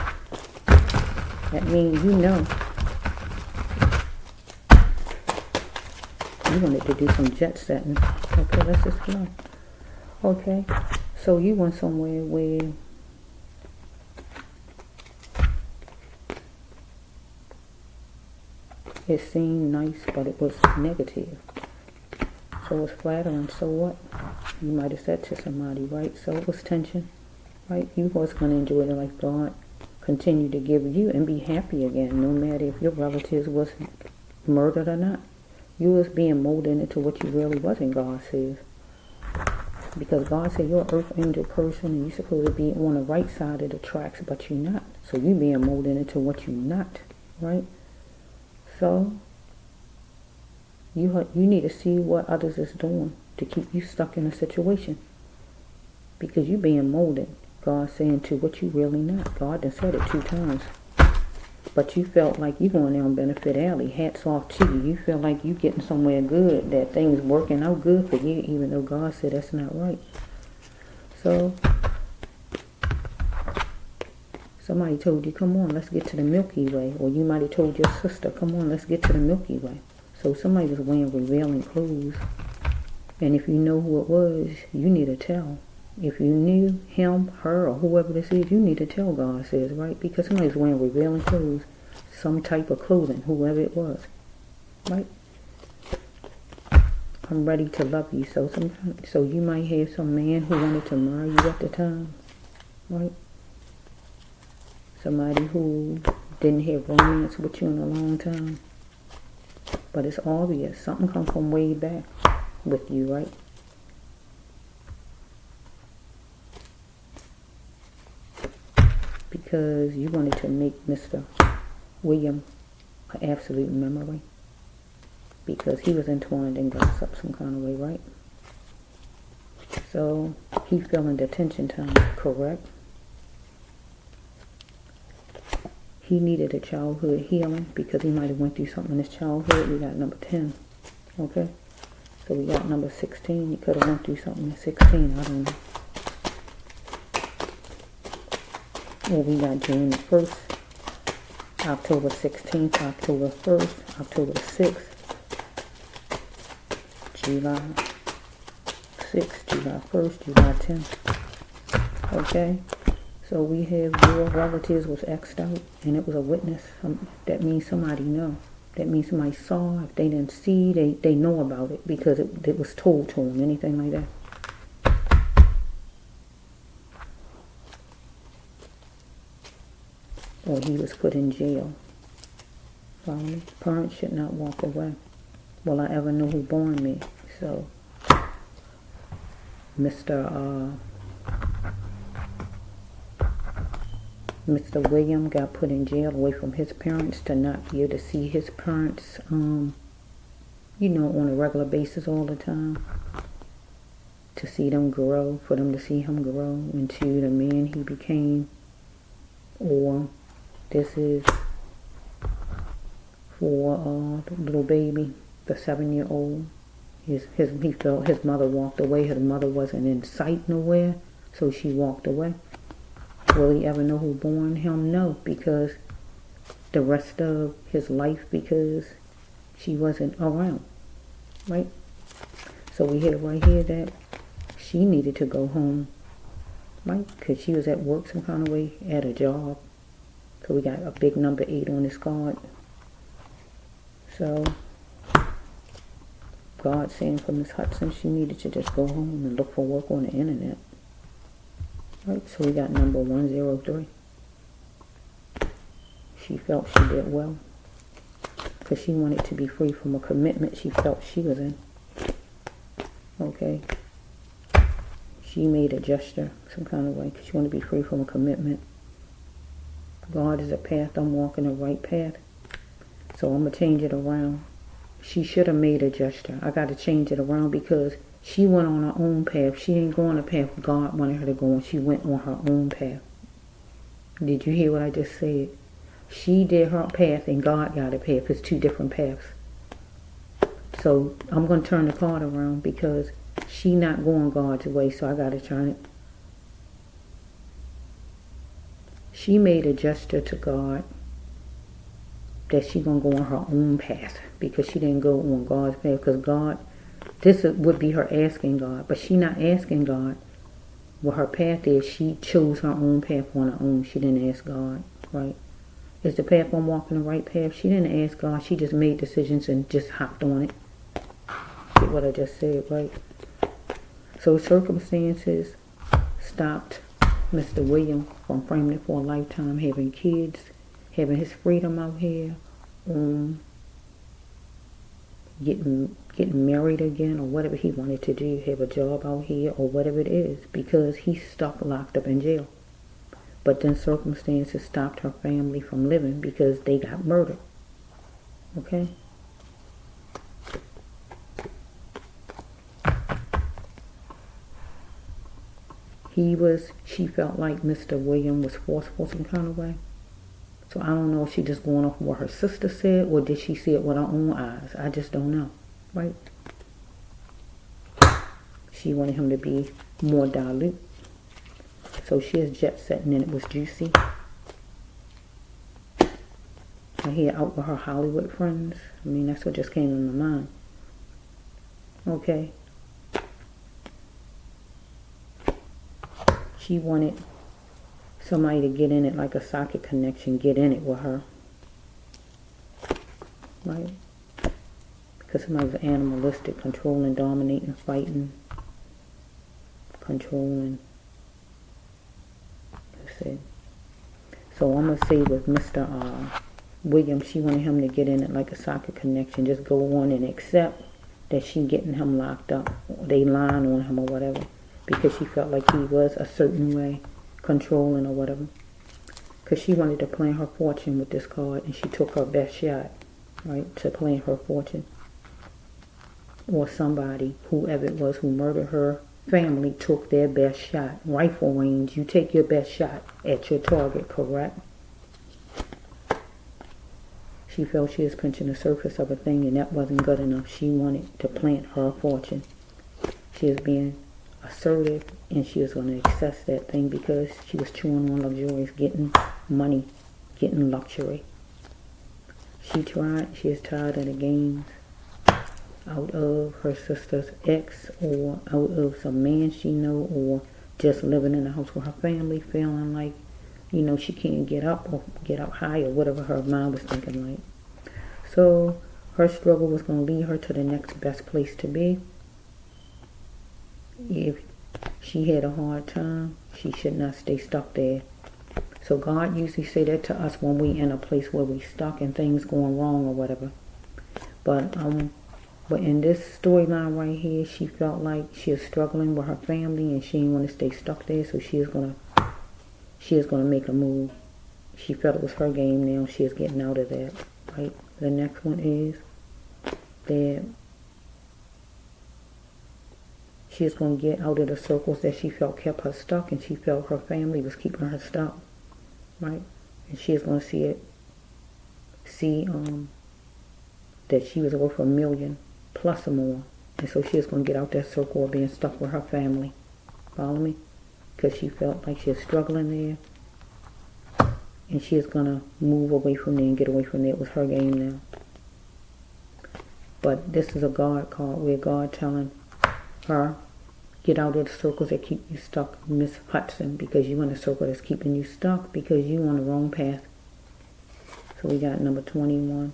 That means you know. You wanted to do some jet setting. Okay, let's just go. Okay. So you went somewhere where it seemed nice, but it was negative. So it's flattering. So what? You might have said to somebody, right? So it was tension, right? You was going to enjoy the life God continued to give you and be happy again, no matter if your relatives was murdered or not. You was being molded into what you really wasn't, God says. Because God said you're an earth angel person and you're supposed to be on the right side of the tracks, but you're not. So you being molded into what you're not, right? So you need to see what others is doing to keep you stuck in a situation. Because you being molded, God saying, to what you really not. God done said it 2 times. But you felt like you going down benefit alley. Hats off to you. You feel like you getting somewhere good, that things working out good for you, even though God said that's not right. So somebody told you, come on, let's get to the Milky Way. Or you might have told your sister, come on, let's get to the Milky Way. So somebody was wearing revealing clothes. And if you know who it was, you need to tell. If you knew him, her, or whoever this is, you need to tell, God says, right? Because somebody's wearing revealing clothes, some type of clothing, whoever it was, right? I'm ready to love you. So you might have some man who wanted to marry you at the time, right? Somebody who didn't have romance with you in a long time. But it's obvious. Something come from way back with you, right? Because you wanted to make Mr. William an absolute memory. Because he was entwined in gossip some kind of way, right? So he feeling detention time, correct? He needed a childhood healing because he might have went through something in his childhood. We got number 10, okay? So we got number 16. He could have went through something at 16, I don't know. Well, we got June the 1st, October 16th, October 1st, October 6th, July 6th, July 1st, July 10th. Okay? So we have your relatives was X'd out, and it was a witness. That means somebody know. That means somebody saw. If they didn't see, they know about it because it was told to them, anything like that. Or he was put in jail. Finally, parents should not walk away. Will I ever know who born me? So, Mr. William got put in jail away from his parents to not be able to see his parents, on a regular basis all the time. To see them grow, for them to see him grow into the man he became. Or this is for the little baby, the 7-year-old. He felt his mother walked away. His mother wasn't in sight nowhere, so she walked away. Will he ever know who born him? No, because the rest of his life, because she wasn't around, right? So we have right here that she needed to go home, right? Because she was at work some kind of way, at a job. So we got a big number 8 on this card. So God saying for Miss Hudson, she needed to just go home and look for work on the internet. Right, so we got number 103. She felt she did well because she wanted to be free from a commitment she felt she was in. Okay. She made a gesture some kind of way because she wanted to be free from a commitment. God is a path. I'm walking the right path. So I'm going to change it around. She should have made a gesture. I got to change it around because she went on her own path. She didn't go on the path God wanted her to go on. She went on her own path. Did you hear what I just said? She did her path and God got a path. It's 2 different paths. So I'm going to turn the card around because she not going God's way, so I got to turn it. She made a gesture to God that she going to go on her own path because she didn't go on God's path because God, this would be her asking God, but she not asking God what her path is. She chose her own path on her own. She didn't ask God, right? Is the path I'm walking the right path? She didn't ask God. She just made decisions and just hopped on it. Get what I just said, right? So circumstances stopped Mr. William from framing it for a lifetime, having kids, having his freedom out here, getting married again or whatever he wanted to do, have a job out here or whatever it is, because he's stuck locked up in jail. But then circumstances stopped her family from living because they got murdered. Okay? She felt like Mr. William was forceful some kind of way. So I don't know if she just going off what her sister said or did she see it with her own eyes. I just don't know, right? She wanted him to be more dilute. So she is jet setting and it was juicy. I hear out with her Hollywood friends. I mean, that's what just came in my mind. Okay. She wanted somebody to get in it like a socket connection, get in it with her. Right? Because somebody was animalistic, controlling, dominating, fighting, controlling. That's it. So I'm going to say with Mr. William, she wanted him to get in it like a soccer connection. Just go on and accept that she getting him locked up. They lying on him or whatever. Because she felt like he was a certain way, controlling or whatever. Because she wanted to plan her fortune with this card. And she took her best shot, right, to plan her fortune. Or somebody, whoever it was who murdered her family, took their best shot. Rifle range, you take your best shot at your target, correct? She felt she was pinching the surface of a thing and that wasn't good enough. She wanted to plant her fortune. She was being assertive and she was going to access that thing because she was chewing on luxurious, getting money, getting luxury. She is tired of the games out of her sister's ex or out of some man she know or just living in the house with her family feeling like, you know, she can't get up or get up high or whatever her mind was thinking like. So her struggle was going to lead her to the next best place to be. If she had a hard time, she should not stay stuck there. So God usually say that to us when we in a place where we stuck and things going wrong or whatever. But in this storyline right here, she felt like she is struggling with her family and she didn't want to stay stuck there. So she is gonna make a move. She felt it was her game now. She is getting out of that. Right. The next one is that she is going to get out of the circles that she felt kept her stuck, and she felt her family was keeping her stuck. Right. And she is going to see that she was worth $1 million plus or more. And so she is going to get out that circle of being stuck with her family. Follow me? Because she felt like she was struggling there. And she is going to move away from there and get away from there. It was her game now. But this is a God card where God telling her, get out of the circles that keep you stuck, Miss Hudson, because you're in a circle that's keeping you stuck because you're on the wrong path. So we got number 21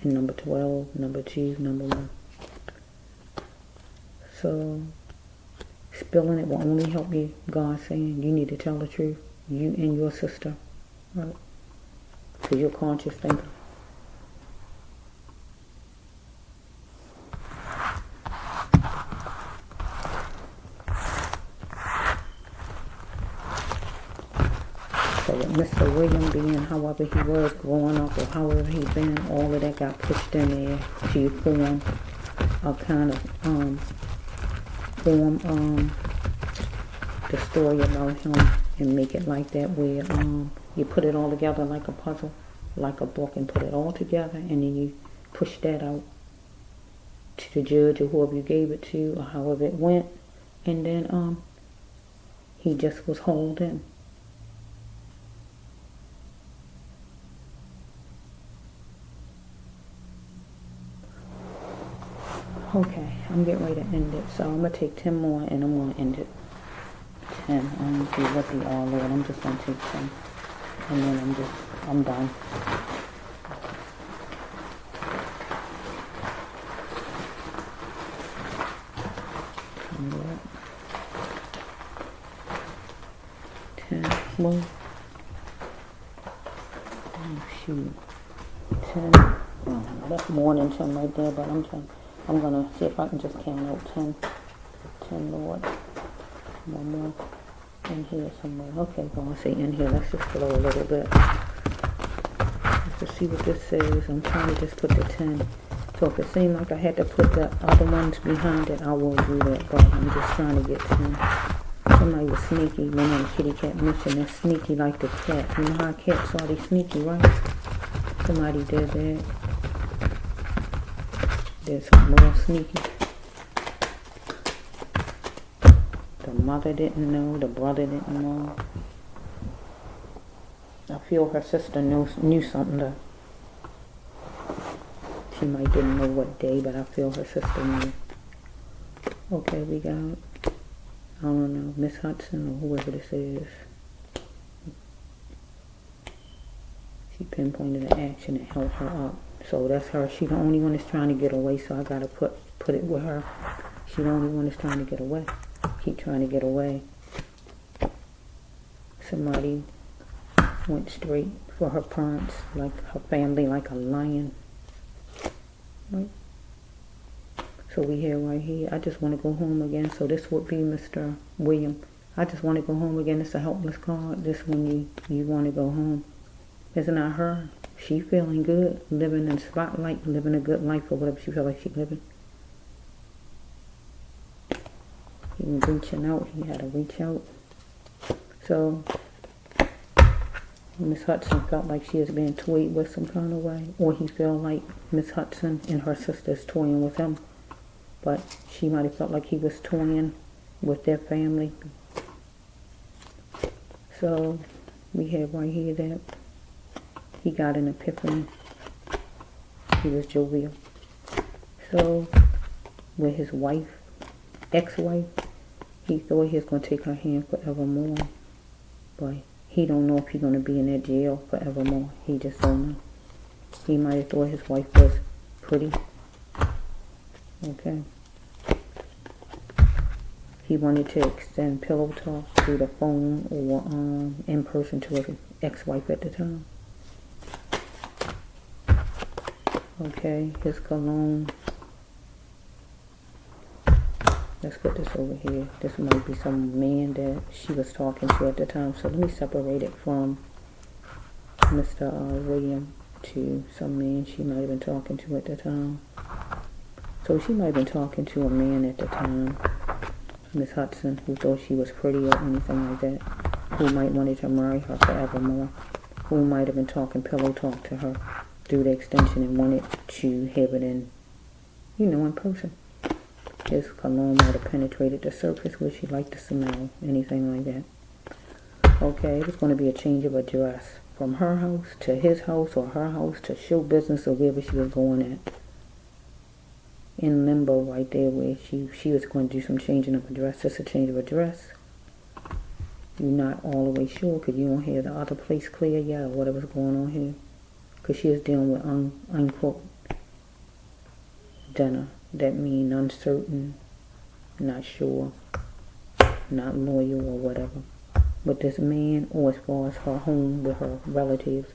and number 12, number 2, number 1. So spilling it will only help you. God saying you need to tell the truth. You and your sister. Right? Because you're a conscious thinker. So with Mr. William being however he was growing up or however he been, all of that got pushed in there to form a kind of the story about him and make it like that where you put it all together like a puzzle, like a book, and put it all together, and then you push that out to the judge or whoever you gave it to or however it went, and then he just was holding. Okay, I'm getting ready to end it, so I'm going to take 10 more and I'm going to end it. 10. I'm going to see what they are, Lord. I'm just going to take 10. And then I'm done. And 10. Flow. Oh, shoot. 10. Oh, that's more than 10 right there, but I'm going to see if I can just count out 10. 10, Lord. One more. In here somewhere. Okay, go on, say in here. Let's just flow a little bit. Just to see what this says. I'm trying to just put the 10. So if it seemed like I had to put the other ones behind it, I will do that. But I'm just trying to get 10. Somebody was sneaky. My name is Kitty Cat Mission. They're sneaky like the cat. You know how cats are? They sneaky, right? Somebody did that. There's some more sneaky. The mother didn't know. The brother didn't know. I feel her sister knew something though. She might didn't know what day, but I feel her sister knew. Okay, we got, I don't know, Miss Hudson or whoever this is. She pinpointed an action that held her up. So that's her. She the only one that's trying to get away, so I gotta put it with her. She the only one that's trying to get away. Keep trying to get away. Somebody went straight for her parents, like her family, like a lion. Right? So we here right here. I just want to go home again. So this would be Mr. William. I just want to go home again. It's a helpless card. This when you want to go home. It's not her. She feeling good, living in the spotlight, living a good life or whatever she feel like she living. He was reaching out. He had to reach out. So Miss Hudson felt like she was being toyed with some kind of way, or he felt like Miss Hudson and her sisters toying with him, but she might have felt like he was toying with their family. So we have right here that he got an epiphany. He was jovial. So with his wife, ex-wife, he thought he was going to take her hand forevermore, but he don't know if he's going to be in that jail forevermore. He just don't know. He might have thought his wife was pretty. Okay. He wanted to extend pillow talk through the phone or in person to his ex-wife at the time. Okay, his cologne. Let's put this over here. This might be some man that she was talking to at the time. So let me separate it from Mr. William to some man she might have been talking to at the time. So she might have been talking to a man at the time, Miss Hudson, who thought she was pretty or anything like that, who might wanted to marry her forevermore, who might have been talking pillow talk to her through the extension and wanted to have it in, in person. His cologne might have penetrated the surface where she liked to smell, anything like that. Okay, it was going to be a change of address from her house to his house or her house to show business or wherever she was going at. In limbo right there where she was going to do some changing of address. It's a change of address. You're not all the way sure because you don't hear the other place clear yet or whatever's going on here. Because she is dealing with unquote dinner. That means uncertain, not sure, not loyal or whatever. With this man or as far as her home with her relatives.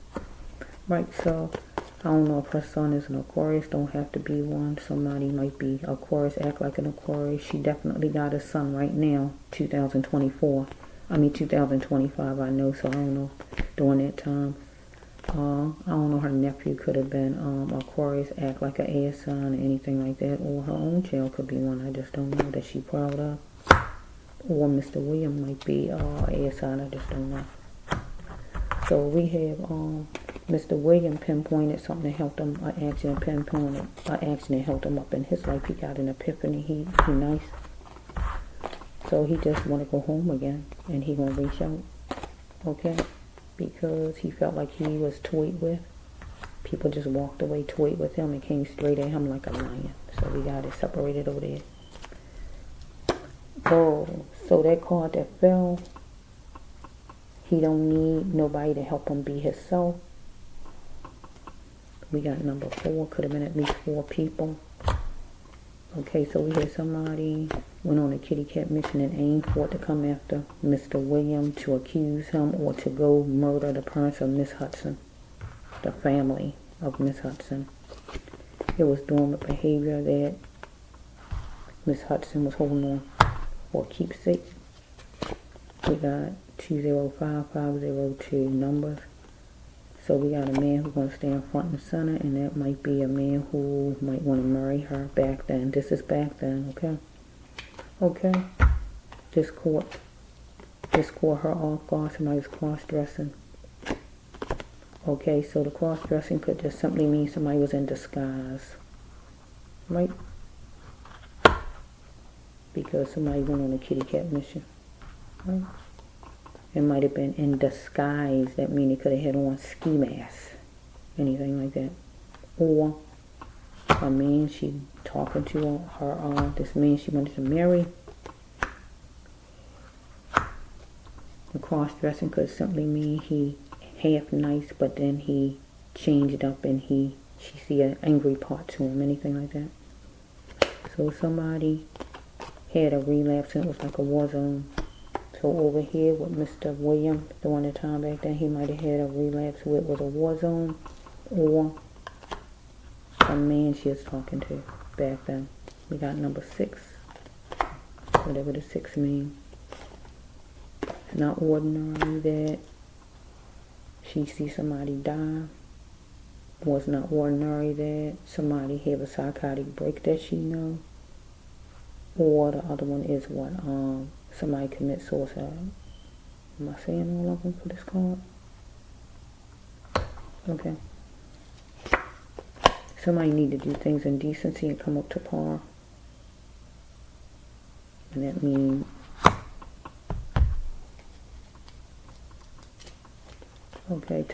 Right, so I don't know if her son is an Aquarius. Don't have to be one. Somebody might be Aquarius, act like an Aquarius. She definitely got a son right now, 2024. 2025, I know, so I don't know during that time. I don't know, her nephew could have been Aquarius, act like an air sign or anything like that, or her own child could be one, I just don't know, that she proud of. Or Mr. William might be air sign, I just don't know. So we have Mr. William pinpointed something that helped him, an accident pinpointed, an accident helped him up in his life. He got an epiphany, he nice. So he just want to go home again, and he gonna reach out, okay? Because he felt like he was toyed with. People just walked away, toyed with him, and came straight at him like a lion. So we got it separated over there. Oh, so that card that fell, he don't need nobody to help him be himself. We got number 4, could have been at least 4 people. Okay, so we had somebody went on a kitty cat mission and aimed for it to come after Mr. William to accuse him or to go murder the parents of Miss Hudson, the family of Miss Hudson. It was doing with behavior that Miss Hudson was holding on for keepsake. We got 205502 numbers. So we got a man who's going to stand front and center, and that might be a man who might want to marry her back then. This is back then, okay? Okay. This caught her off guard. Somebody was cross-dressing. Okay, so the cross-dressing could just simply mean somebody was in disguise. Right? Because somebody went on a kitty cat mission. Right? It might have been in disguise. That means it could have had on ski masks. Anything like that. Or a man she talking to her, this man she wanted to marry. The cross-dressing could simply mean he half nice, but then he changed up and he she see an angry part to him, anything like that. So somebody had a relapse and it was like a war zone. So over here with Mr. William, during the time back then, he might have had a relapse where it was a war zone, or a man she was talking to back then. We got number 6, whatever the 6 means. It's not ordinary that she see somebody die. Or it's not ordinary that somebody have a psychotic break that she know. Or the other one is what? Somebody commit suicide. Am I saying all of them for this card? Okay. Somebody need to do things in decency and come up to par. And that means okay,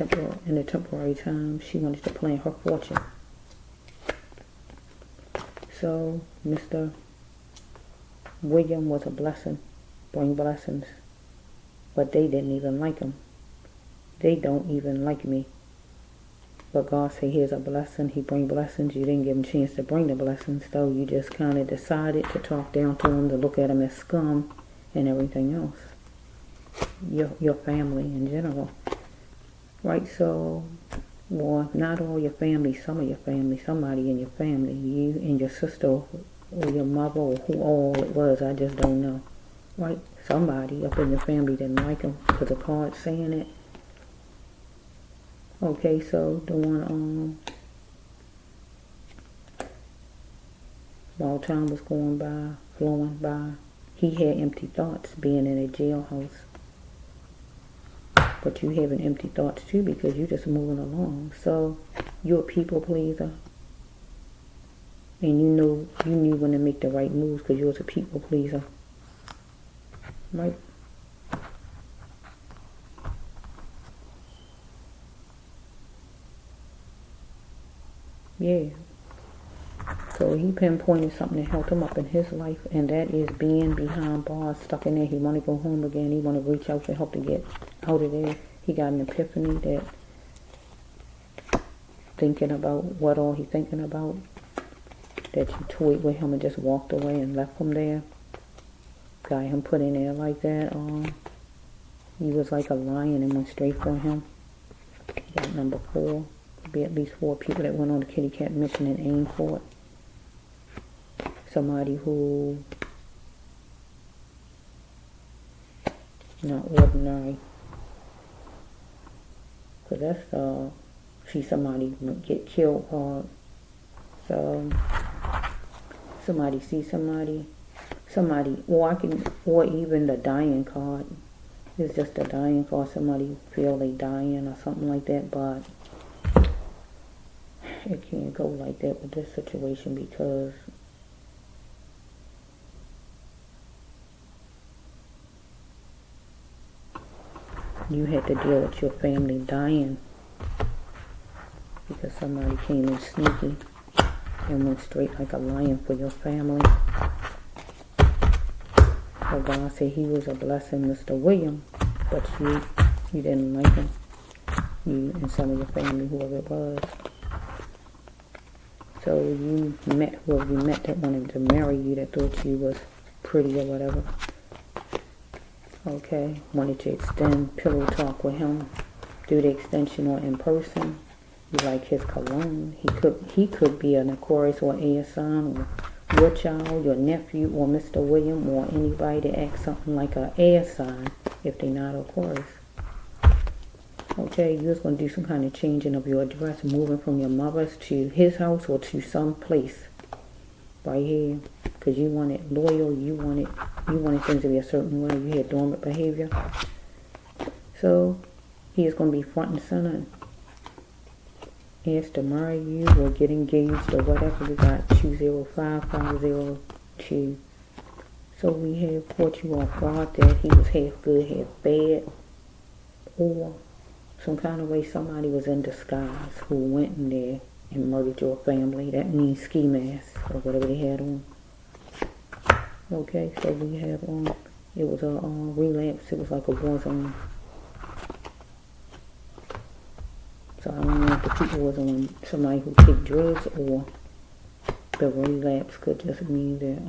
in the temporary time, she wanted to plan her fortune. So, Mr. William was a blessing, bring blessings. But they didn't even like him. They don't even like me. But God said, here's a blessing. He bring blessings. You didn't give him a chance to bring the blessings, though. You just kind of decided to talk down to him, to look at him as scum and everything else. Your family in general. Right, so, well, not all your family, some of your family, somebody in your family, you and your sister or your mother or who all it was, I just don't know. Right, somebody up in your family didn't like him because the card's saying it. Okay, so the one, while time was going by, flowing by, he had empty thoughts being in a jailhouse. But you having empty thoughts too because you're just moving along. So you're a people pleaser. And you knew when to make the right moves because you was a people pleaser. Right? Yeah. So he pinpointed something that helped him up in his life, and that is being behind bars, stuck in there. He want to go home again. He want to reach out for help to get out of there. He got an epiphany that thinking about what all he thinking about, that you toyed with him and just walked away and left him there. Got him put in there like that. He was like a lion and went straight for him. Got number 4. Be at least 4 people that went on the kitty cat mission and aimed for it. Somebody who not ordinary, because that's see somebody get killed hard. So somebody see somebody, or even the dying card. It's just a dying card. Somebody feel they dying or something like that, but it can't go like that with this situation because you had to deal with your family dying because somebody came in sneaky and went straight like a lion for your family. So God said he was a blessing, Mr. William, but you didn't like him. You and some of your family, whoever it was. So you met whoever you met that wanted to marry you, that thought you was pretty or whatever. Okay, wanted to extend pillow talk with him, do the extension or in person. You like his cologne. He could be an Aquarius or air sign, or your child, your nephew, or Mr. William, or anybody that acts something like an air sign if they're not Aquarius. Okay, you're going to do some kind of changing of your address, moving from your mother's to his house or to some place right here, because you wanted loyal, you wanted things to be a certain way. You had dormant behavior. So he is going to be front and center. Asked to marry you or get engaged or whatever. We got 205502. So we have caught you off guard that he was half good, half bad, or some kind of way somebody was in disguise who went in there and murdered your family. That means ski mask or whatever they had on. Okay, so we have it was a relapse. It was like a war zone. So I don't know the people was on somebody who take drugs, or the relapse could just mean that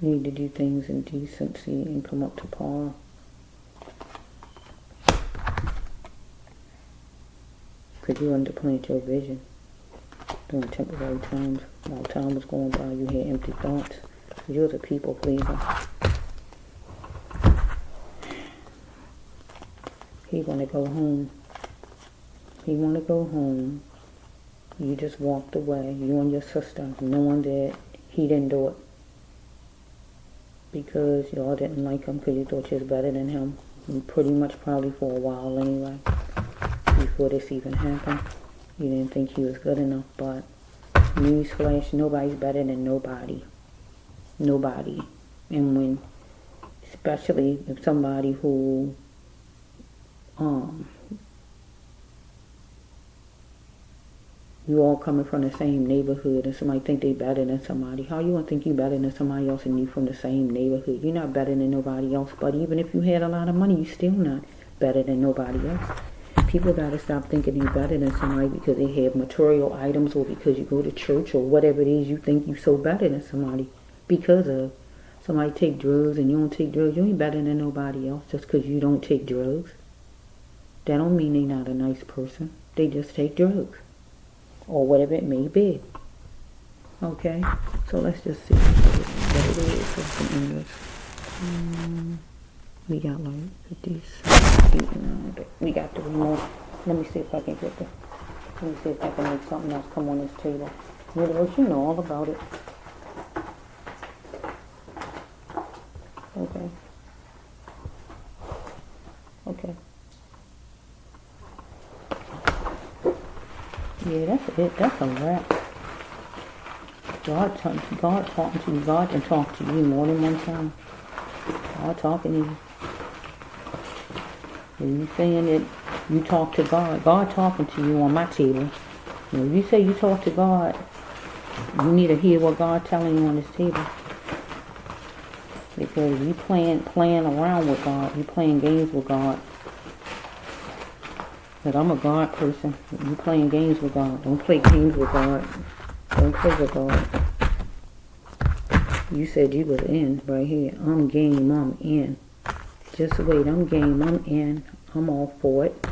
need to do things in decency and come up to par. Because you underplayed your vision during temporary times. While time was going by, you had empty thoughts. You was a people pleaser. He want to go home. He want to go home. You just walked away, you and your sister, knowing that he didn't do it. Because y'all didn't like him, because you thought you was better than him. And pretty much probably for a while anyway. Before this even happened. You didn't think he was good enough, but newsflash, nobody's better than nobody. Nobody. And when, especially if somebody who you all coming from the same neighborhood and somebody think they better than somebody. How you gonna think you better than somebody else and you from the same neighborhood? You're not better than nobody else. But even if you had a lot of money, you still not better than nobody else. People gotta stop thinking you're better than somebody because they have material items, or because you go to church, or whatever it is you think you so better than somebody because of. Somebody take drugs and you don't take drugs, you ain't better than nobody else just because you don't take drugs. That don't mean they not a nice person. They just take drugs. Or whatever it may be. Okay? So let's just see what it is for some English. We got like 50, we got 3 more. Let me see if I can get the, let me see if I can make something else come on this table. What you know all about it. Okay. Okay. Yeah, that's it. That's a wrap. God talking to you. God can talk to you more than one time. God talking to you. When you saying that you talk to God, God talking to you on my table. When you say you talk to God, you need to hear what God telling you on this table. Because you playing around with God. You playing games with God. But I'm a God person. You playing games with God. Don't play games with God. Don't play with God. You said you was in right here. I'm game. I'm in. Just wait. I'm game. I'm in. I'm all for it.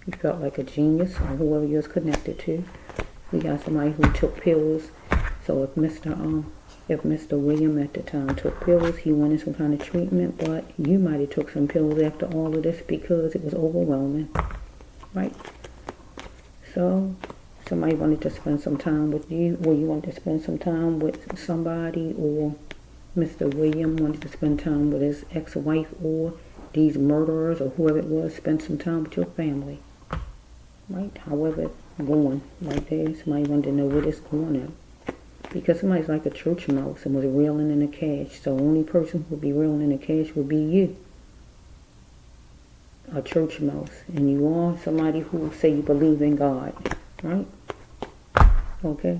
You felt like a genius, or whoever you was connected to. We got somebody who took pills. So if Mr. William at the time took pills, he wanted some kind of treatment, but you might have took some pills after all of this because it was overwhelming. Right? So, somebody wanted to spend some time with you, or you wanted to spend some time with somebody, or Mr. William wanted to spend time with his ex-wife, or these murderers, or whoever it was, spend some time with your family. Right? However it's going, right there, somebody wanted to know where it's going at. Because somebody's like a church mouse and was reeling in the cash, so the only person who would be reeling in the cash would be you. A church mouse, and you are somebody who say you believe in God, right? Okay?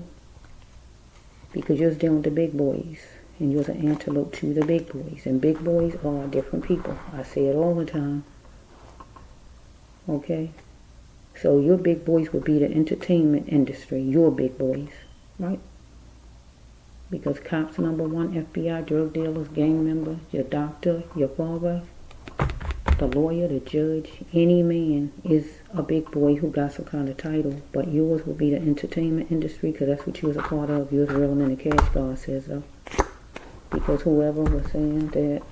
Because you're dealing with the big boys, and you're an antelope to the big boys, and big boys are different people. I say it all the time. Okay? So your big boys would be the entertainment industry, your big boys, right? Because cops number 1, FBI, drug dealers, gang members, your doctor, your father, the lawyer, the judge, any man is a big boy who got some kind of title. But yours will be the entertainment industry, because that's what you was a part of. You was reeling in the cash, God says so. Because whoever was saying that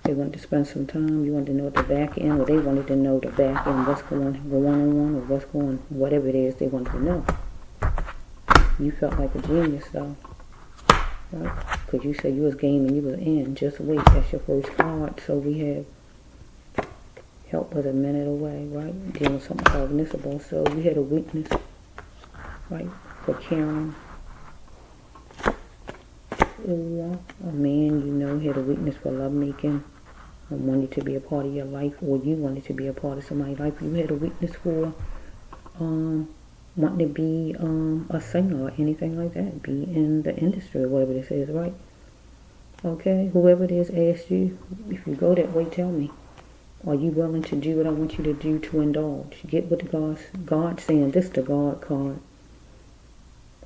they wanted to spend some time, you wanted to know the back end, or they wanted to know the back end, what's going on, or what's going, whatever it is they wanted to know. You felt like a genius though. Right? Because you said you was game and you was in. Just wait, that's your first card. So we have help was a minute away, right? Dealing with something cognizable. So you had a weakness, right? For caring. Or a man you know had a weakness for lovemaking, or wanted to be a part of your life, or you wanted to be a part of somebody's life. You had a weakness for wanting to be a singer or anything like that. Be in the industry or whatever this is, right? Okay? Whoever it is asked you, if you go that way, tell me. Are you willing to do what I want you to do to indulge? Get with the God saying, this the God card.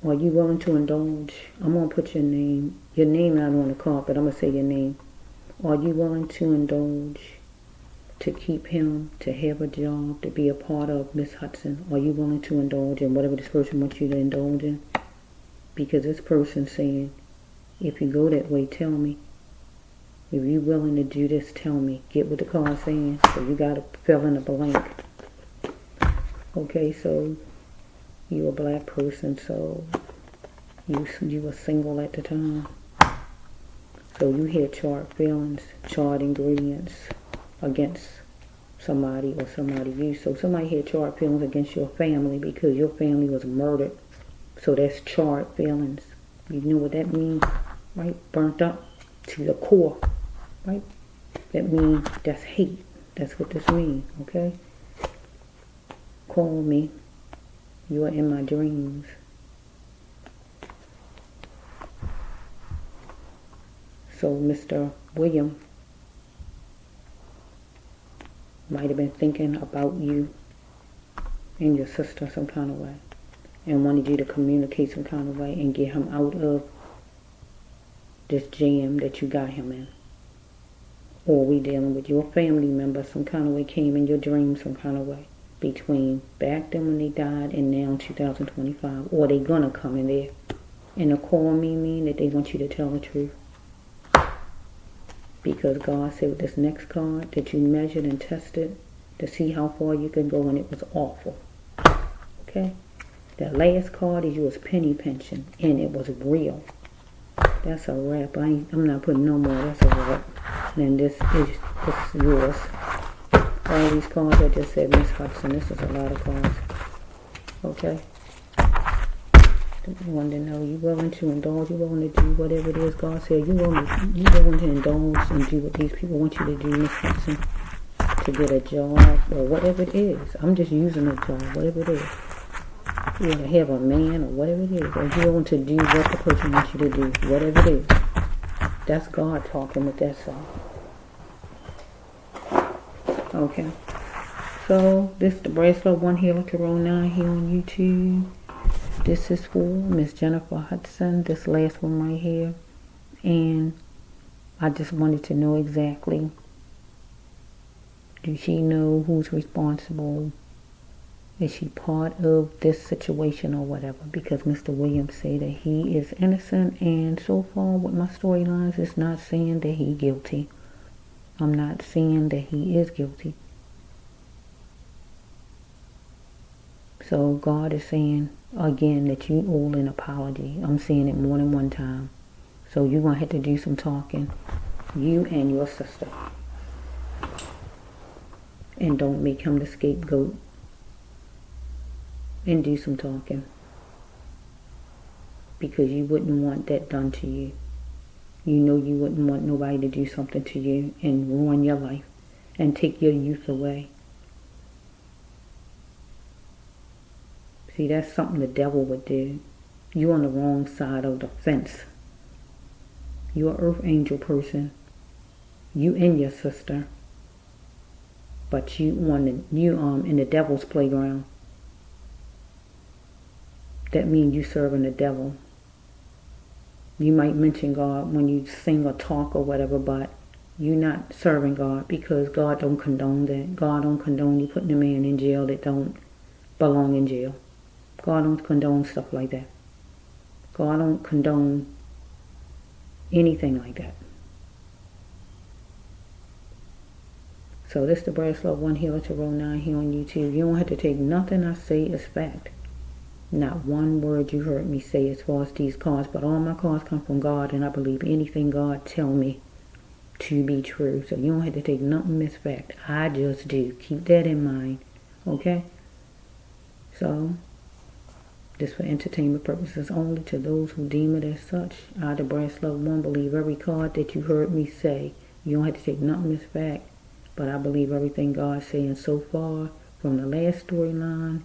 Are you willing to indulge? I'm going to put your name not on the card, but I'm going to say your name. Are you willing to indulge, to keep him, to have a job, to be a part of Miss Hudson? Are you willing to indulge in whatever this person wants you to indulge in? Because this person's saying, if you go that way, tell me. If you're willing to do this, tell me. Get what the card's saying. So you got to fill in a blank. Okay, so you're a black person, so you were single at the time. So you had charged feelings, charged ingredients against somebody or somebody you. So somebody had charged feelings against your family because your family was murdered. So that's charged feelings. You know what that means, right? Burnt up to the core, right? That means that's hate. That's what this means, okay? Call me. You are in my dreams. So Mr. William might have been thinking about you and your sister some kind of way and wanted you to communicate some kind of way and get him out of this jam that you got him in. Or we dealing with your family member some kind of way, came in your dreams some kind of way, between back then when they died and now 2025, or they gonna come in there. And the call me mean that they want you to tell the truth. Because God said with this next card that you measured and tested to see how far you can go, and it was awful. Okay? That last card is yours, penny pinching, and it was real. That's a wrap. I'm not putting no more. That's a wrap. And this is yours. All these cards I just said, Miss Hudson. This is a lot of cards. Okay? You wanted to know, you willing to indulge, you willing to do whatever it is God said, you willing to indulge and do what these people want you to do, Miss Hudson, to get a job or whatever it is. I'm just using a job, whatever it is. You want to have a man or whatever it is, or you willing to do what the person wants you to do, whatever it is. That's God talking with that song. Okay. So, this is the Bracelet 1 Healer Tarot 9 here on YouTube. This is for Miss Jennifer Hudson, this last one right here. And I just wanted to know exactly, does she know who's responsible? Is she part of this situation or whatever? Because Mr. Williams say that he is innocent, and so far with my storylines, it's not saying that he's guilty. I'm not saying that he is guilty. So God is saying again that you owe an apology. I'm saying it more than one time. So you're going to have to do some talking. You and your sister. And don't make him the scapegoat. And do some talking. Because you wouldn't want that done to you. You know you wouldn't want nobody to do something to you and ruin your life. And take your youth away. See, that's something the devil would do. You're on the wrong side of the fence. You're an earth angel person. You and your sister. But you in the devil's playground. That means you serving the devil. You might mention God when you sing or talk or whatever, but you're not serving God, because God don't condone that. God don't condone you putting a man in jail that don't belong in jail. God don't condone stuff like that. God don't condone anything like that. So this is the Bracelet 1 Healer Tarot 9 here on YouTube. You don't have to take nothing I say as fact. Not one word you heard me say as far as these cards. But all my cards come from God, and I believe anything God tell me to be true. So you don't have to take nothing as fact. I just do. Keep that in mind. Okay? So this for entertainment purposes only. To those who deem it as such, I, the Bracelet 1, believe every card that you heard me say. You don't have to take nothing as fact, but I believe everything God's saying so far, from the last storyline,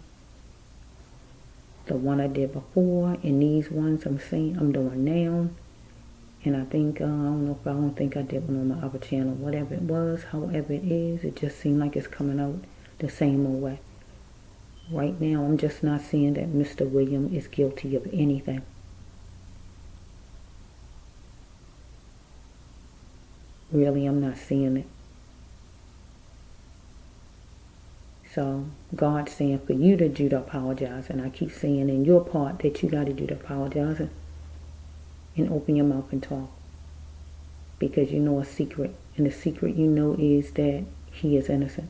the one I did before, and these ones I'm doing now. And I think, I don't think I did one on my other channel. Whatever it was, however it is, it just seemed like it's coming out the same old way. Right now, I'm just not seeing that Mr. William is guilty of anything. Really, I'm not seeing it. So, God's saying for you to do the apologizing. And I keep saying in your part that you got to do the apologizing. And open your mouth and talk. Because you know a secret. And the secret you know is that he is innocent.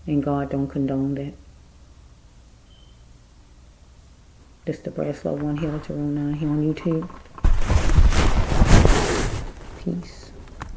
And God don't condone that. This is the Brass Love 1 here at 09 here on YouTube. Peace.